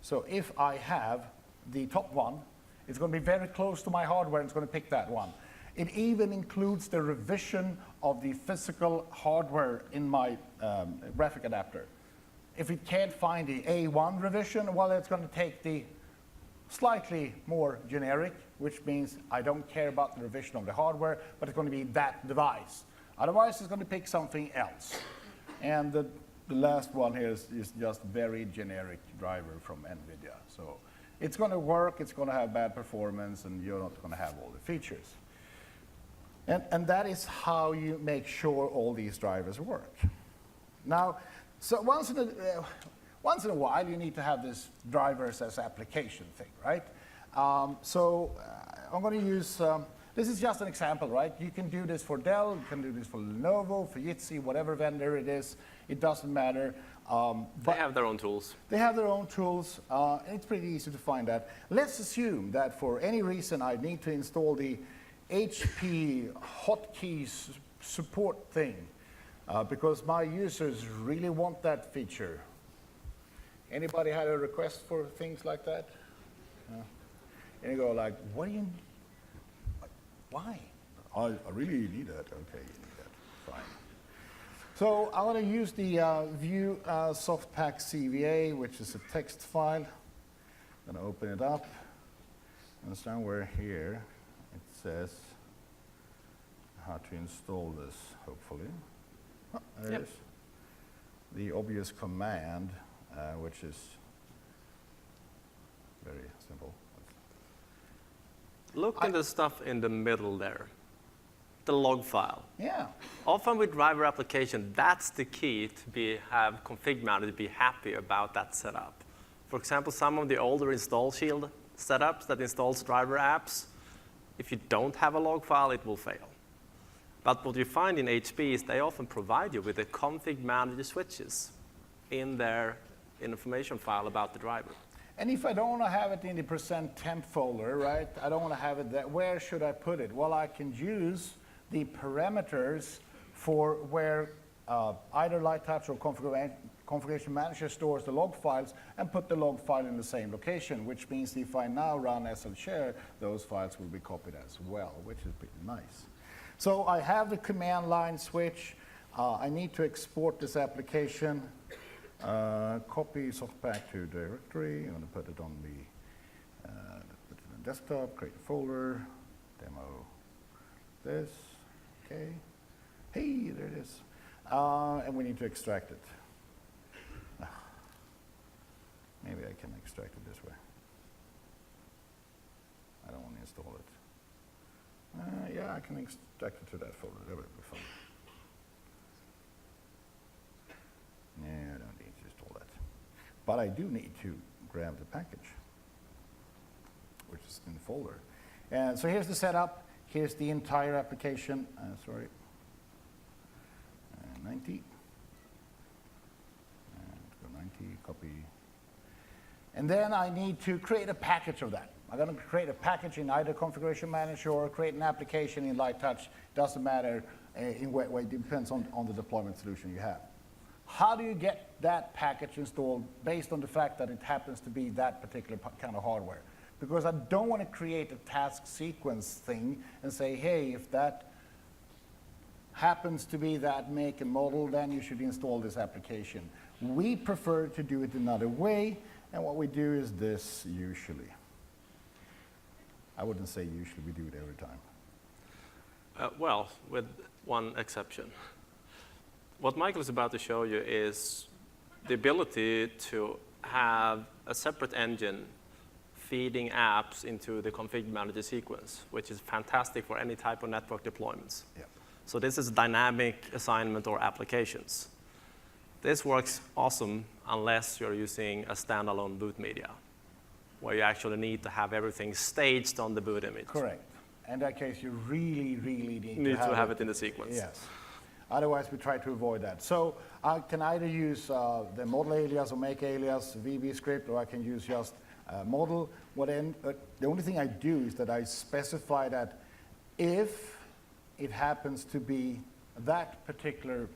So if I have the top one, It's going to be very close to my hardware, and it's going to pick that one. It even includes the revision of the physical hardware in my graphic adapter. If it can't find the A1 revision, well, it's going to take the slightly more generic, which means I don't care about the revision of the hardware, but it's going to be that device. Otherwise, it's going to pick something else. And the last one here is just very generic driver from NVIDIA. So it's going to work, it's going to have bad performance, and you're not going to have all the features. And that is how you make sure all these drivers work. Now, so once in a while, you need to have this drivers as application thing, right? I'm going to use, this is just an example, right? You can do this for Dell, you can do this for Lenovo, for Jitsi, whatever vendor it is. It doesn't matter. They have their own tools. They have their own tools, and it's pretty easy to find that. Let's assume that for any reason I need to install the HP hotkeys support thing because my users really want that feature. Anybody had a request for things like that? And you go like, what do you, why? I really need that. Okay, you need that, fine. So I want to use the View Softpak CVA, which is a text file. I'm going to open it up, and somewhere here it says how to install this, hopefully. Oh, there it is. The obvious command, which is very simple. Look at the stuff in the middle there, the log file. Yeah. Often with driver application, that's the key to have config mounted, to be happy about that setup. For example, some of the older install shield setups that installs driver apps, if you don't have a log file, it will fail. But what you find in HP is they often provide you with the config manager switches in their information file about the driver. And if I don't want to have it in the %temp folder, right? I don't want to have it there. Where should I put it? Well, I can use the parameters for where either Light Touch or Configuration Manager stores the log files and put the log file in the same location, which means if I now run SL share, those files will be copied as well, which is pretty nice. So I have the command line switch. I need to export this application. Copy Softpak to directory. I'm going to put it on the desktop, create a folder, demo this, okay. Hey, there it is. And we need to extract it. Maybe I can extract it this way. I don't want to install it. Yeah, I can extract it to that folder. That would be fun. Yeah, I don't need to install that. But I do need to grab the package, which is in the folder. And so here's the setup. Here's the entire application. 90. And go 90, copy. And then I need to create a package of that. I'm going to create a package in either Configuration Manager or create an application in Light Touch. Doesn't matter in what way. It depends on the deployment solution you have. How do you get that package installed based on the fact that it happens to be that particular kind of hardware? Because I don't want to create a task sequence thing and say, hey, if that happens to be that make and model, then you should install this application. We prefer to do it another way, and what we do is this usually. I wouldn't say usually, we do it every time. Well, with one exception. What Michael is about to show you is the ability to have a separate engine feeding apps into the config manager sequence, which is fantastic for any type of network deployments. Yep. So this is dynamic assignment or applications. This works awesome unless you're using a standalone boot media, where you actually need to have everything staged on the boot image. Correct. In that case, you really, really need to have it in the sequence. Yes. Otherwise, we try to avoid that. So I can either use the model alias or make alias VB script, or I can use just model. The only thing I do is that I specify that if it happens to be that particular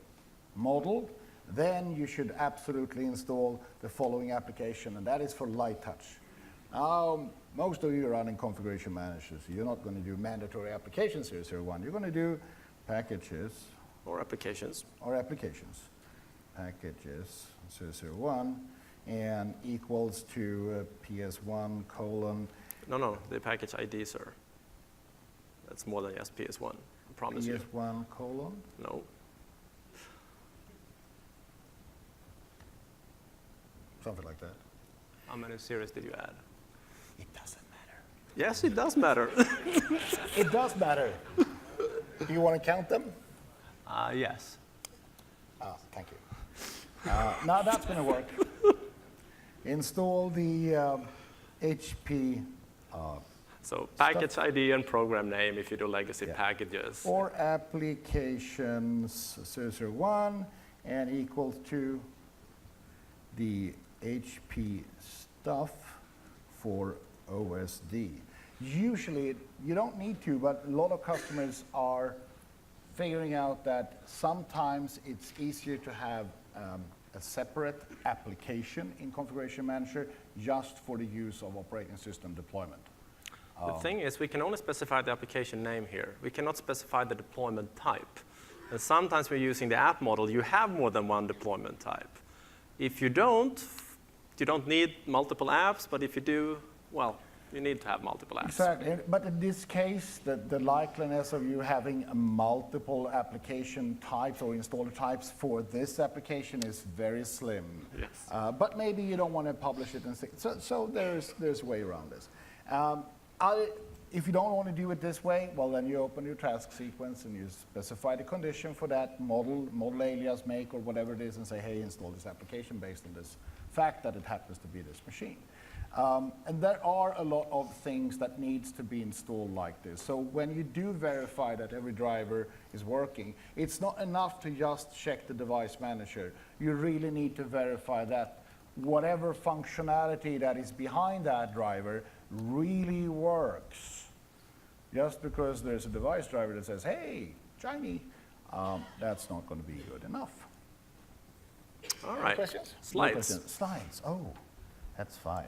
model, then you should absolutely install the following application, and that is for Light Touch. Most of you are running configuration managers. You're not going to do mandatory applications 001. You're going to do packages Or applications. or applications. Packages 001 and equals to PS1 colon. No, the package ID, sir. That's more than just PS1, I promise you. PS1 colon. No. Something like that. How many series did you add? It doesn't matter. Yes, it does matter. It does matter. Do you want to count them? Yes. Oh, thank you. Now that's going to work. Install the HP So package ID and program name if you do legacy Yeah. packages. or applications 001 and equals to the HP stuff for OSD. Usually, you don't need to, but a lot of customers are figuring out that sometimes it's easier to have a separate application in Configuration Manager just for the use of operating system deployment. The thing is, we can only specify the application name here. We cannot specify the deployment type. And sometimes when using the app model, you have more than one deployment type. If you don't need multiple apps, but if you do, well, you need to have multiple apps. Exactly, but in this case, the likeliness of you having multiple application types or installer types for this application is very slim. Yes. But maybe you don't want to publish it, so there's a way around this. If you don't want to do it this way, well, then you open your task sequence and you specify the condition for that model alias, make, or whatever it is, and say, hey, install this application based on this fact that it happens to be this machine. And there are a lot of things that needs to be installed like this. So when you do verify that every driver is working, it's not enough to just check the device manager. You really need to verify that whatever functionality that is behind that driver really works. Just because there's a device driver that says, hey, shiny, that's not going to be good enough. All right. Questions? Slides. Questions? Slides. Oh, that's 5.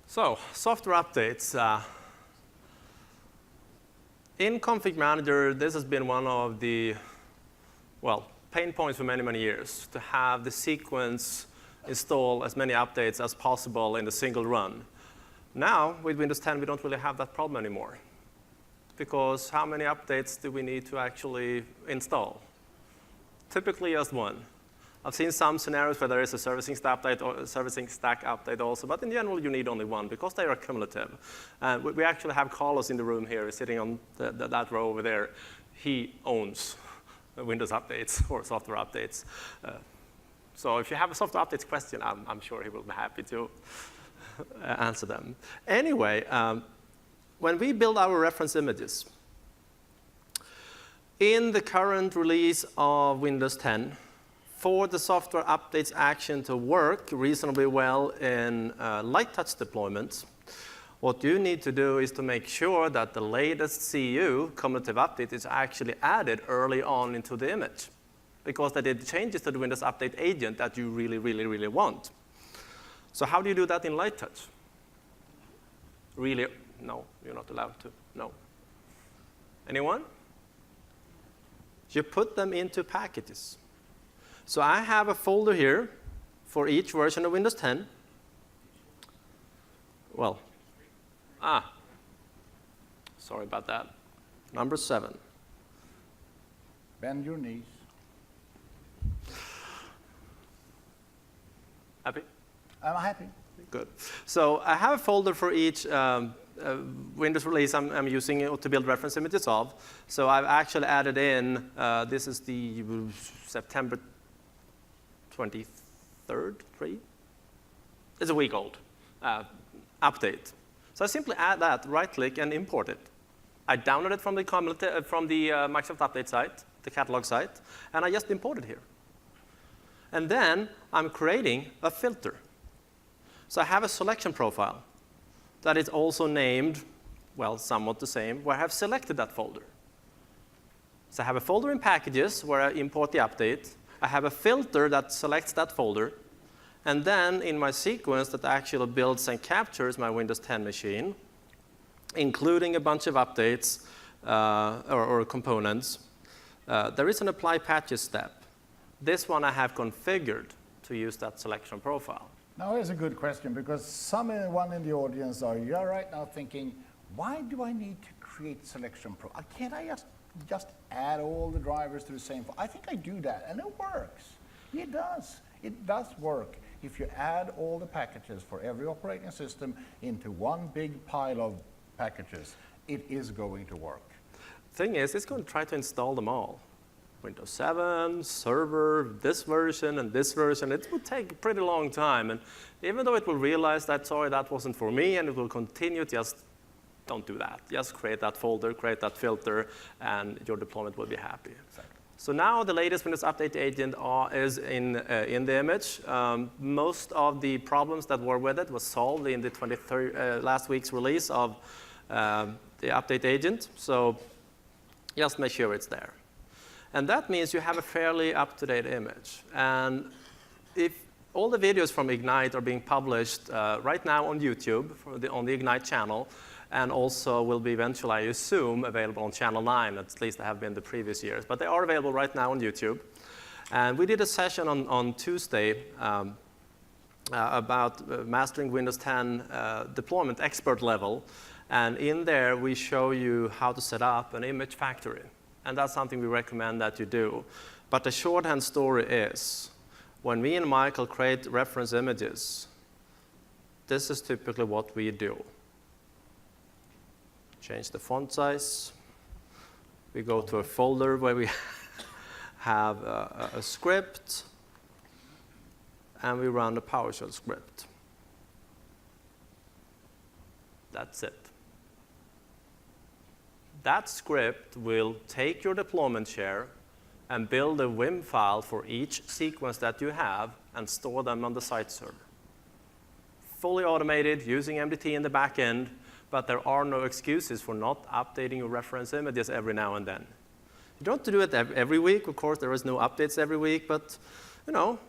So, software updates. In Config Manager, this has been one of the, well, pain points for many, many years, to have the sequence install as many updates as possible in a single run. Now, with Windows 10, we don't really have that problem anymore. Because how many updates do we need to actually install? Typically just one. I've seen some scenarios where there is a servicing stack update also, but in general, you need only one because they are cumulative. And we actually have Carlos in the room here, sitting on that row over there. He owns Windows updates or software updates. So if you have a software updates question, I'm sure he will be happy to answer them. Anyway, when we build our reference images, in the current release of Windows 10, for the software updates action to work reasonably well in light touch deployments, what you need to do is to make sure that the latest CU, cumulative update, is actually added early on into the image, because that it changes to the Windows Update agent that you really, really, really want. So how do you do that in light touch? Really? No, you're not allowed to. No. Anyone? You put them into packages. So I have a folder here for each version of Windows 10. Well, sorry about that. Number 7. Bend your knees. Happy? I'm happy. Good. So I have a folder for each Windows release I'm using it to build reference images of. So I've actually added in, this is the September 23rd, 3? It's a week old update. So I simply add that, right-click, and import it. I download it from the Microsoft Update site, the catalog site, and I just import it here. And then I'm creating a filter. So I have a selection profile that is also named, well, somewhat the same, where I have selected that folder. So I have a folder in packages where I import the update. I have a filter that selects that folder. And then in my sequence that actually builds and captures my Windows 10 machine, including a bunch of updates or components, there is an apply patches step. This one I have configured to use that selection profile. Now here's a good question, because someone in the audience are right now thinking, why do I need to create selection pro? Can't I just add all the drivers to the same file? I think I do that, and it works. It does. It does work. If you add all the packages for every operating system into one big pile of packages, it is going to work. Thing is, it's going to try to install them all. Windows 7, server, this version, and this version. It will take a pretty long time. And even though it will realize that, sorry, that wasn't for me, and it will continue, just don't do that. Just create that folder, create that filter, and your deployment will be happy. Exactly. So now the latest Windows Update agent is in the image. Most of the problems that were with it was solved in the last week's release of the Update agent. So just make sure it's there. And that means you have a fairly up-to-date image. And if all the videos from Ignite are being published right now on YouTube, on the Ignite channel, and also will be eventually, I assume, available on Channel 9, at least they have been the previous years. But they are available right now on YouTube. And we did a session on Tuesday about mastering Windows 10 deployment expert level. And in there, we show you how to set up an image factory. And that's something we recommend that you do. But the shorthand story is, when me and Michael create reference images, this is typically what we do. Change the font size. We go to a folder where we have a script, and we run the PowerShell script. That's it. That script will take your deployment share and build a Vim file for each sequence that you have and store them on the site server. Fully automated, using MDT in the back end, but there are no excuses for not updating your reference images every now and then. You don't have to do it every week. Of course, there is no updates every week, but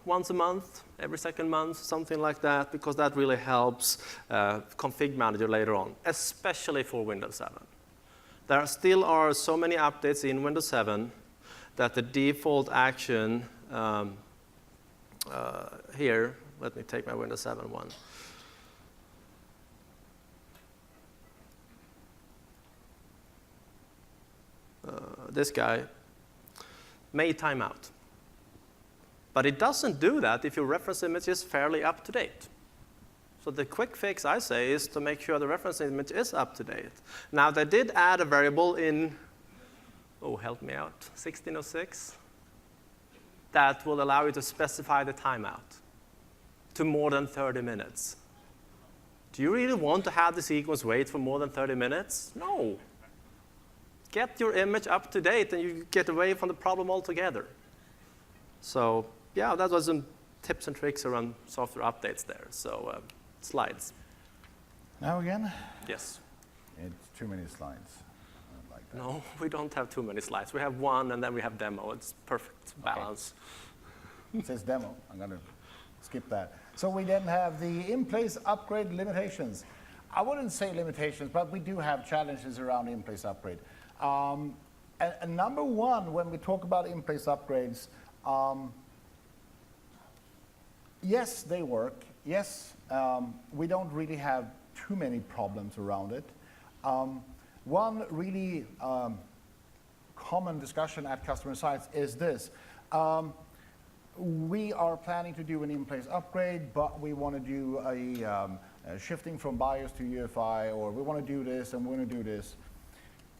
once a month, every second month, something like that, because that really helps Config Manager later on, especially for Windows 7. There still are so many updates in Windows 7 that the default action here, let me take my Windows 7 one. This guy may time out. But it doesn't do that if your reference image is fairly up to date. So the quick fix, I say, is to make sure the reference image is up to date. Now, they did add a variable in, help me out, 1606, that will allow you to specify the timeout to more than 30 minutes. Do you really want to have the sequence wait for more than 30 minutes? No. Get your image up to date, and you get away from the problem altogether. So, yeah, that was some tips and tricks around software updates there. So, slides. Now again? Yes. It's too many slides. I don't like that. No, we don't have too many slides. We have one, and then we have demo. It's perfect balance. Okay. It says demo. I'm going to skip that. So we then have the in-place upgrade limitations. I wouldn't say limitations, but we do have challenges around in-place upgrade. And number one, when we talk about in-place upgrades, yes, they work. Yes, we don't really have too many problems around it. One really common discussion at customer sites is this. We are planning to do an in-place upgrade, but we want to do a shifting from BIOS to UEFI, or we want to do this and we want to do this.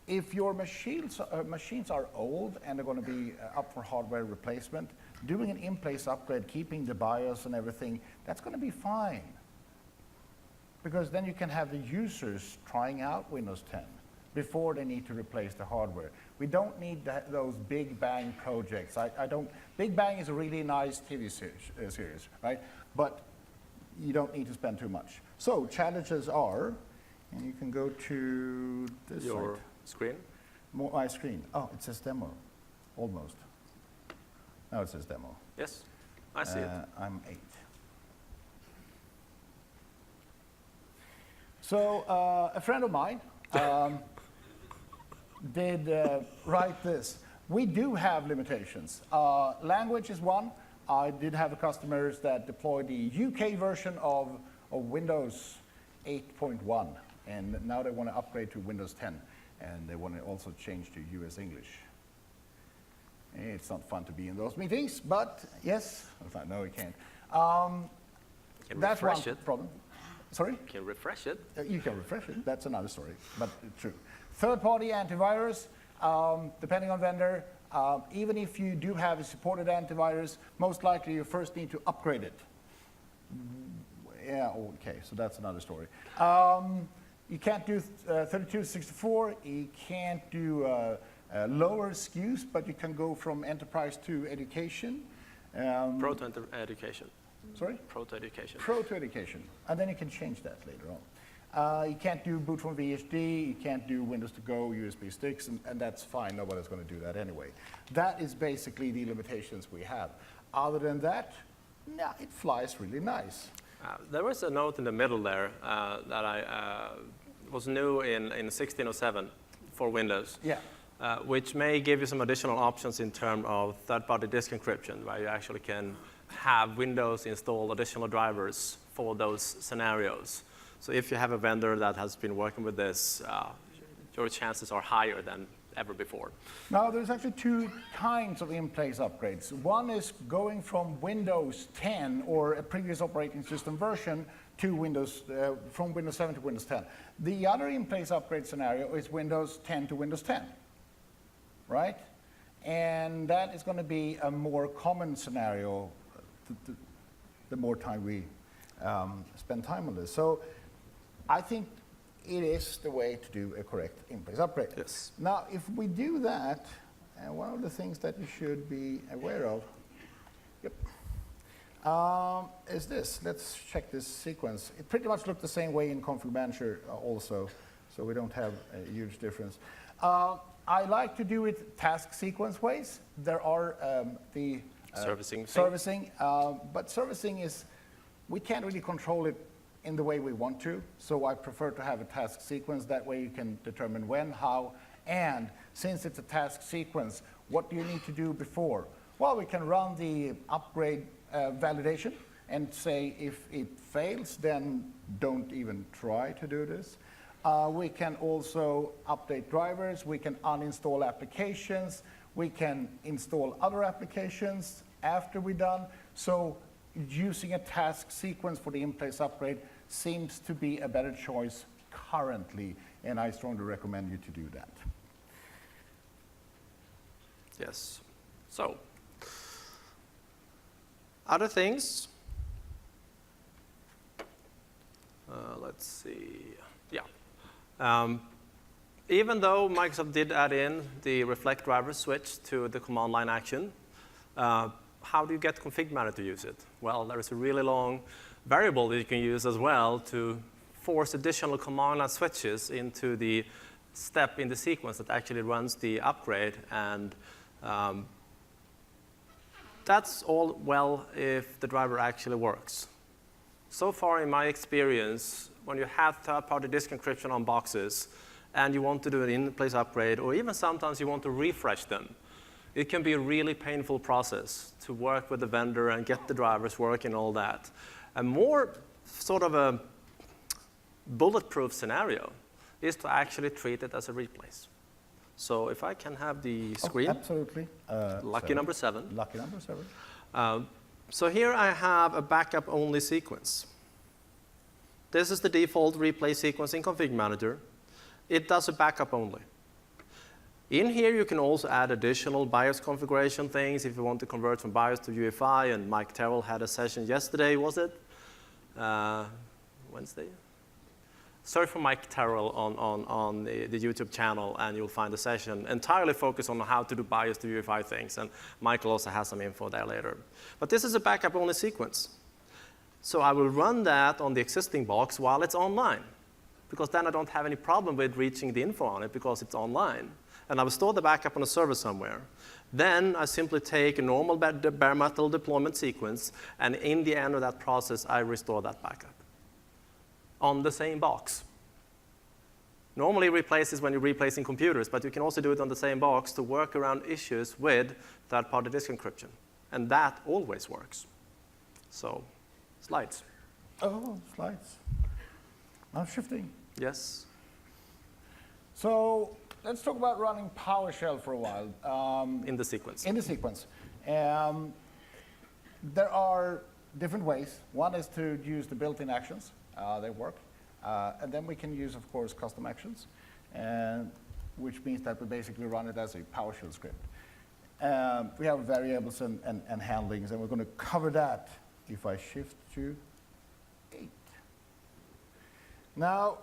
If your machines are old and they're going to be up for hardware replacement, doing an in-place upgrade, keeping the BIOS and everything, that's going to be fine. Because then you can have the users trying out Windows 10 before they need to replace the hardware. We don't need those big bang projects. Big Bang is a really nice TV series, right? But you don't need to spend too much. So challenges are, and you can go to this Your site. screen? My screen. Oh, it says demo, almost. Now it says demo. Yes, I see it. I'm 8. So a friend of mine did write this. We do have limitations. Language is one. I did have customers that deployed the UK version of Windows 8.1, and now they want to upgrade to Windows 10, and they want to also change to US English. It's not fun to be in those meetings, but yes, no, we can't. Can That's one refresh it. problem. Sorry? Can refresh it. You can refresh it. That's another story, but true. Third-party antivirus, depending on vendor, even if you do have a supported antivirus, most likely you first need to upgrade it. Yeah, okay, so that's another story. You can't do 3264. You can't do lower SKUs, but you can go from enterprise to education. Pro to education. Sorry? Pro to education. Pro to education, and then you can change that later on. You can't do boot from VHD, you can't do Windows to Go, USB sticks, and that's fine. Nobody's going to do that anyway. That is basically the limitations we have. Other than that, nah, it flies really nice. There was a note in the middle there that was new in 1607 for Windows. Yeah. Which may give you some additional options in terms of third-party disk encryption, where you actually can have Windows install additional drivers for those scenarios. So if you have a vendor that has been working with this, your chances are higher than ever before. Now, there's actually two kinds of in-place upgrades. One is going from Windows 10 or a previous operating system version to Windows, from Windows 7 to Windows 10. The other in-place upgrade scenario is Windows 10 to Windows 10. Right? And that is going to be a more common scenario the more time we spend time on this. So I think it is the way to do a correct in-place upgrade. Yes. Now, if we do that, one of the things that you should be aware of, is this. Let's check this sequence. It pretty much looks the same way in Config Manager also, so we don't have a huge difference. I like to do it task sequence ways. There are the servicing, but servicing is, we can't really control it in the way we want to, so I prefer to have a task sequence. That way you can determine when, how, and since it's a task sequence, what do you need to do before? Well, we can run the upgrade validation and say if it fails, then don't even try to do this. We can also update drivers, we can uninstall applications, we can install other applications after we're done. So using a task sequence for the in-place upgrade seems to be a better choice currently, and I strongly recommend you to do that. Yes. So, other things. Let's see. Yeah. Even though Microsoft did add in the reflect driver switch to the command line action, how do you get config manager to use it? Well, there is a really long variable that you can use as well to force additional command line switches into the step in the sequence that actually runs the upgrade. And that's all well if the driver actually works. So far in my experience, when you have third-party disk encryption on boxes and you want to do an in-place upgrade, or even sometimes you want to refresh them, it can be a really painful process to work with the vendor and get the drivers working and all that. A more sort of a bulletproof scenario is to actually treat it as a replace. So if I can have the screen. Absolutely. Lucky number 7. Lucky number 7. So here I have a backup-only sequence. This is the default replay sequence in Config Manager. It does a backup only. In here, you can also add additional BIOS configuration things if you want to convert from BIOS to UEFI, and Mike Terrell had a session yesterday, was it? Wednesday? Search for Mike Terrell on the YouTube channel, and you'll find a session entirely focused on how to do BIOS to UEFI things, and Michael also has some info there later. But this is a backup-only sequence. So I will run that on the existing box while it's online, because then I don't have any problem with reaching the info on it because it's online. And I will store the backup on a server somewhere. Then I simply take a normal bare metal deployment sequence, and in the end of that process, I restore that backup on the same box. Normally replaces when you're replacing computers, but you can also do it on the same box to work around issues with third-party disk encryption. And that always works. So, slides. Oh, slides. I'm shifting. Yes. So let's talk about running PowerShell for a while. In the sequence. In the sequence. There are different ways. One is to use the built-in actions. They work. And then we can use, of course, custom actions, which means that we basically run it as a PowerShell script. We have variables and handlings, and we're going to cover that if I shift to 8. Now,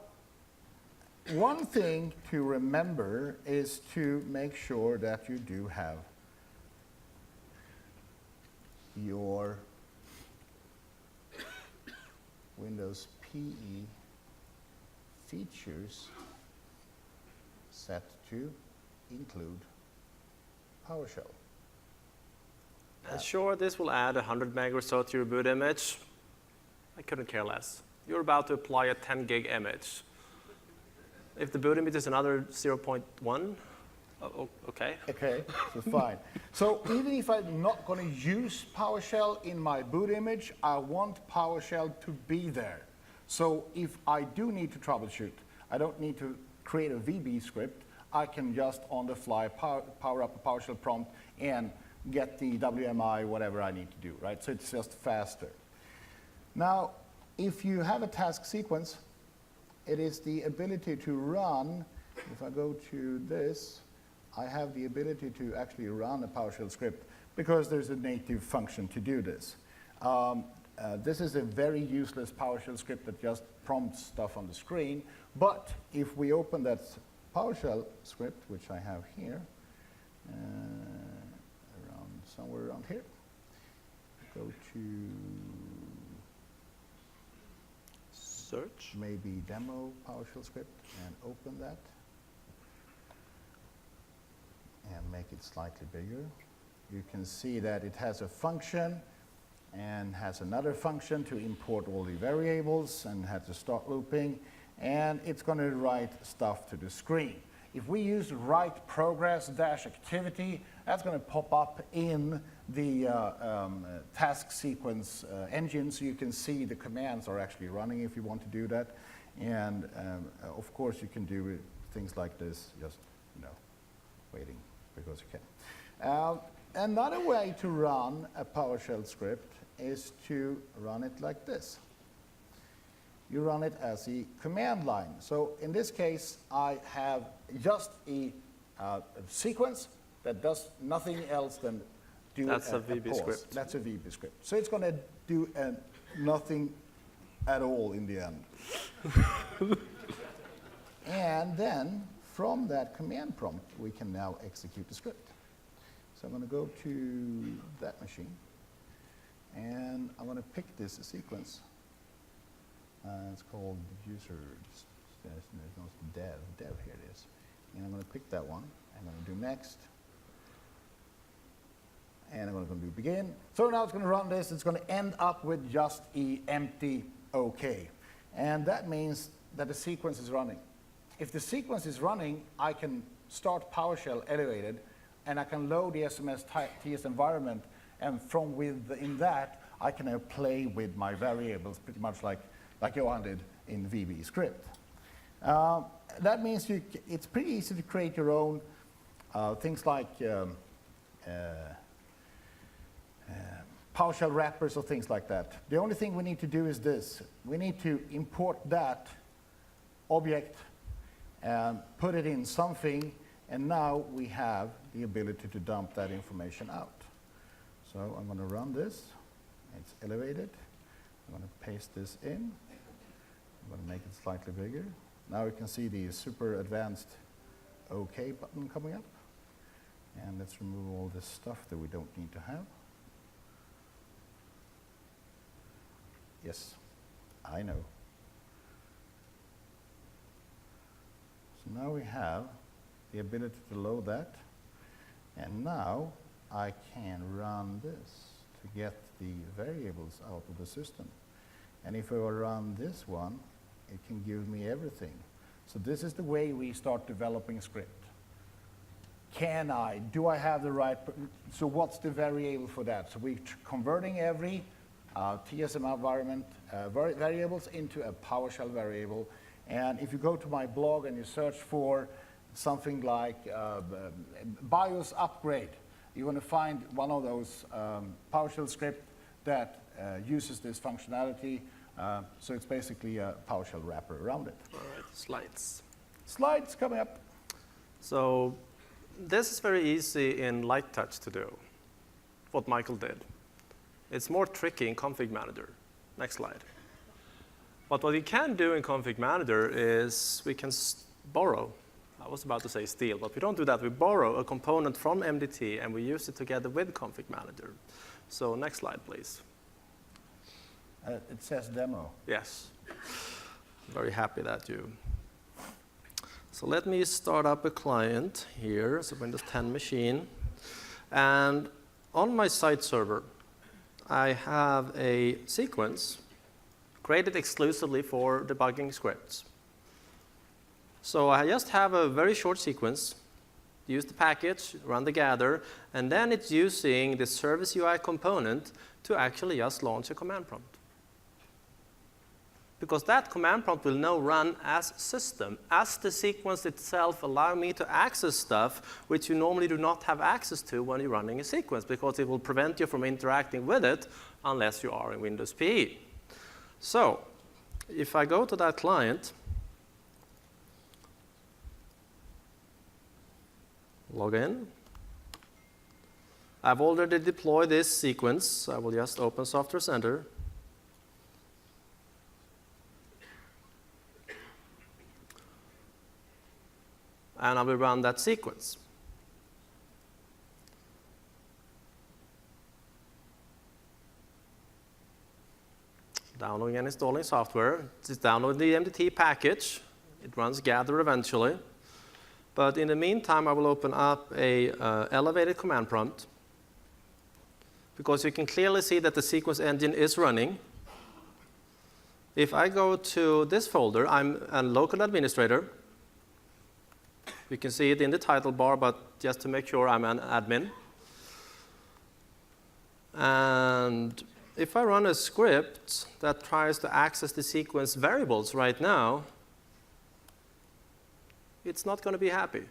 one thing to remember is to make sure that you do have your Windows PE features set to include PowerShell. And sure, this will add 100 meg or so to your boot image. I couldn't care less. You're about to apply a 10 gig image. If the boot image is another 0.1, okay. Okay, so fine. So even if I'm not going to use PowerShell in my boot image, I want PowerShell to be there. So if I do need to troubleshoot, I don't need to create a VB script. I can just on the fly power up a PowerShell prompt and get the WMI, whatever I need to do, right? So it's just faster. Now, if you have a task sequence, it is the ability to run. If I go to this, I have the ability to actually run a PowerShell script because there's a native function to do this. This is a very useless PowerShell script that just prompts stuff on the screen. But if we open that PowerShell script, which I have here, somewhere around here, go to Search. maybe demo PowerShell script and open that and make it slightly bigger. You can see that it has a function and has another function to import all the variables and has a start looping, and it's going to write stuff to the screen. If we use write progress-activity, that's going to pop up in the task sequence engine, so you can see the commands are actually running if you want to do that. And of course, you can do things like this, just waiting because you can. Another way to run a PowerShell script is to run it like this. You run it as a command line. So in this case, I have just a sequence that does nothing else than do That's a VB pause. script. That's a VB script. So it's going to do nothing at all in the end. And then from that command prompt, we can now execute the script. So I'm going to go to that machine, and I'm going to pick this sequence. It's called user, there's no dev, here it is. And I'm going to pick that one. I'm going to do next. And I'm going to do begin. So now it's going to run this. It's going to end up with just an empty OK. And that means that the sequence is running. If the sequence is running, I can start PowerShell elevated, and I can load the SMS TS environment, and from within that, I can now play with my variables pretty much like Johan did in VB script. That means it's pretty easy to create your own things like PowerShell wrappers or things like that. The only thing we need to do is this. We need to import that object and put it in something, and now we have the ability to dump that information out. So I'm going to run this. It's elevated. I'm going to paste this in. I'm going to make it slightly bigger. Now you can see the super advanced OK button coming up. And let's remove all this stuff that we don't need to have. Yes, I know. So now we have the ability to load that. And now I can run this to get the variables out of the system. And if I run this one, it can give me everything. So this is the way we start developing script. Do I have the right, so what's the variable for that? So we're converting every TSM environment variables into a PowerShell variable. And if you go to my blog and you search for something like BIOS upgrade, you're going to find one of those PowerShell script that uses this functionality. So it's basically a PowerShell wrapper around it. All right, slides. Slides coming up. So this is very easy in Light Touch to do, what Michael did. It's more tricky in Config Manager. Next slide. But what we can do in Config Manager is we can borrow. I was about to say steal, but we don't do that. We borrow a component from MDT, and we use it together with Config Manager. So next slide, please. It says demo. Yes. I'm very happy that you. So let me start up a client here. It's a Windows 10 machine. And on my site server, I have a sequence created exclusively for debugging scripts. So I just have a very short sequence, use the package, run the gather, and then it's using the service UI component to actually just launch a command prompt. Because that command prompt will now run as system, as the sequence itself allow me to access stuff which you normally do not have access to when you're running a sequence, because it will prevent you from interacting with it unless you are in Windows PE. So if I go to that client, log in. I've already deployed this sequence. I will just open Software Center. And I will run that sequence. Downloading and installing software. It's downloading the MDT package. It runs gather eventually. But in the meantime, I will open up a elevated command prompt, because you can clearly see that the sequence engine is running. If I go to this folder, I'm a local administrator. You can see it in the title bar, but just to make sure I'm an admin. And if I run a script that tries to access the sequence variables right now, it's not going to be happy.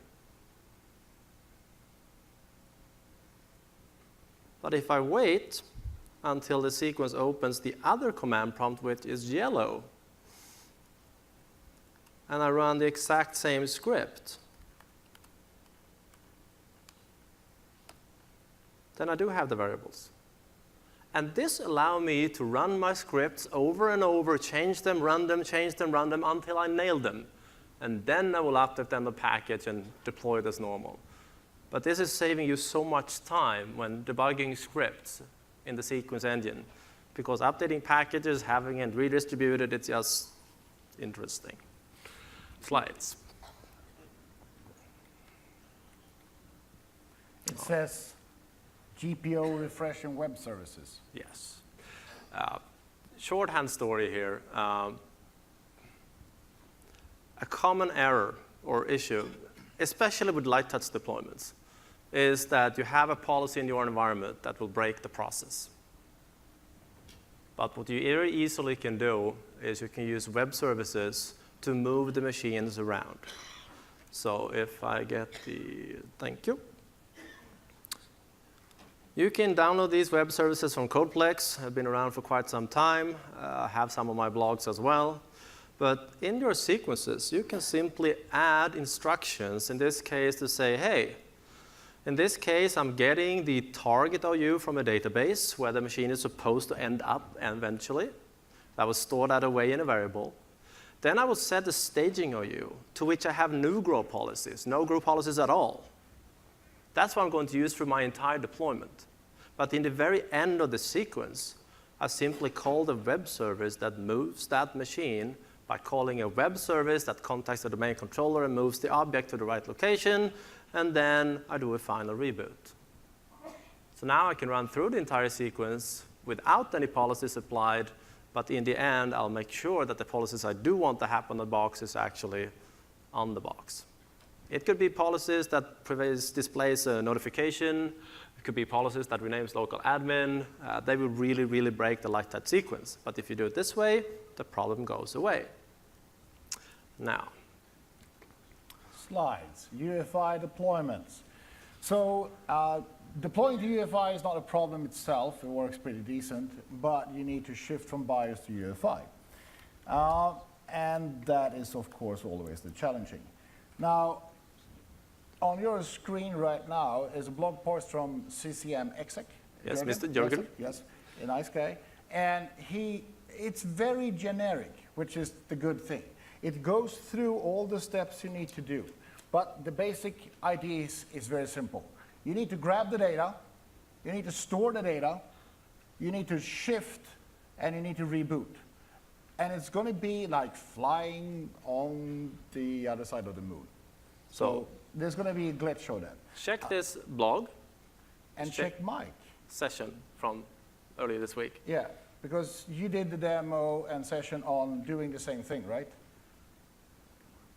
But if I wait until the sequence opens the other command prompt, which is yellow, and I run the exact same script, then I do have the variables. And this allows me to run my scripts over and over, change them, run them, change them, run them, until I nail them. And then I will update them the package and deploy it as normal. But this is saving you so much time when debugging scripts in the sequence engine, because updating packages, having it redistributed, it's just interesting. Slides. It says GPO refresh and web services. Yes. Shorthand story here. A common error or issue, especially with light touch deployments, is that you have a policy in your environment that will break the process. But what you very easily can do is you can use web services to move the machines around. So if I get the, thank you. You can download these web services from Codeplex. I've been around for quite some time. I have some of my blogs as well. But in your sequences, you can simply add instructions, in this case to say, hey, in this case, I'm getting the target OU from a database where the machine is supposed to end up eventually. That will store that away in a variable. Then I will set the staging OU, to which I have no group policies, no group policies at all. That's what I'm going to use for my entire deployment. But in the very end of the sequence, I simply call the web service that moves that machine by calling a web service that contacts the domain controller and moves the object to the right location, and then I do a final reboot. So now I can run through the entire sequence without any policies applied, but in the end, I'll make sure that the policies I do want to happen on the box is actually on the box. It could be policies that displays a notification. It could be policies that renames local admin. They will really, really break the light touch sequence. But if you do it this way, the problem goes away. Now, Slides, UEFI deployments. So deploying to UEFI is not a problem itself. It works pretty decent, but you need to shift from BIOS to UEFI. And that is, of course, always the challenging. Now, on your screen right now is a blog post from CCM Exec. Yes, Mr. Jürgen. Yes, a nice guy. And it's very generic, which is the good thing. It goes through all the steps you need to do. But the basic idea is very simple. You need to grab the data, you need to store the data, you need to shift, and you need to reboot. And it's going to be like flying on the other side of the moon. So there's going to be a glitch on that. Check this blog And check Mike. session from earlier this week. Yeah, because you did the demo and session on doing the same thing, right?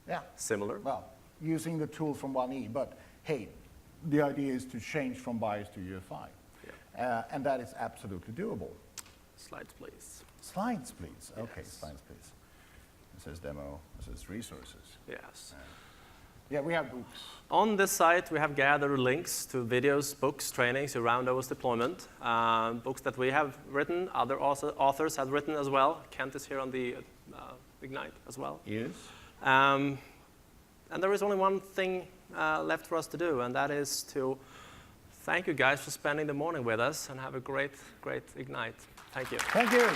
Yeah, Similar. well, using the tool from 1E, but hey, the idea is to change from BIOS to UEFI. Yeah. And that is absolutely doable. Slides, please. Slides, please. Okay, Yes. slides, please. It says demo, it says resources. Yes. Yeah, we have books. On this site, we have gathered links to videos, books, trainings around OS deployment, books that we have written, other authors have written as well. Kent is here on the Ignite as well. Yes. And there is only one thing left for us to do, and that is to thank you guys for spending the morning with us and have a great, great Ignite. Thank you. Thank you.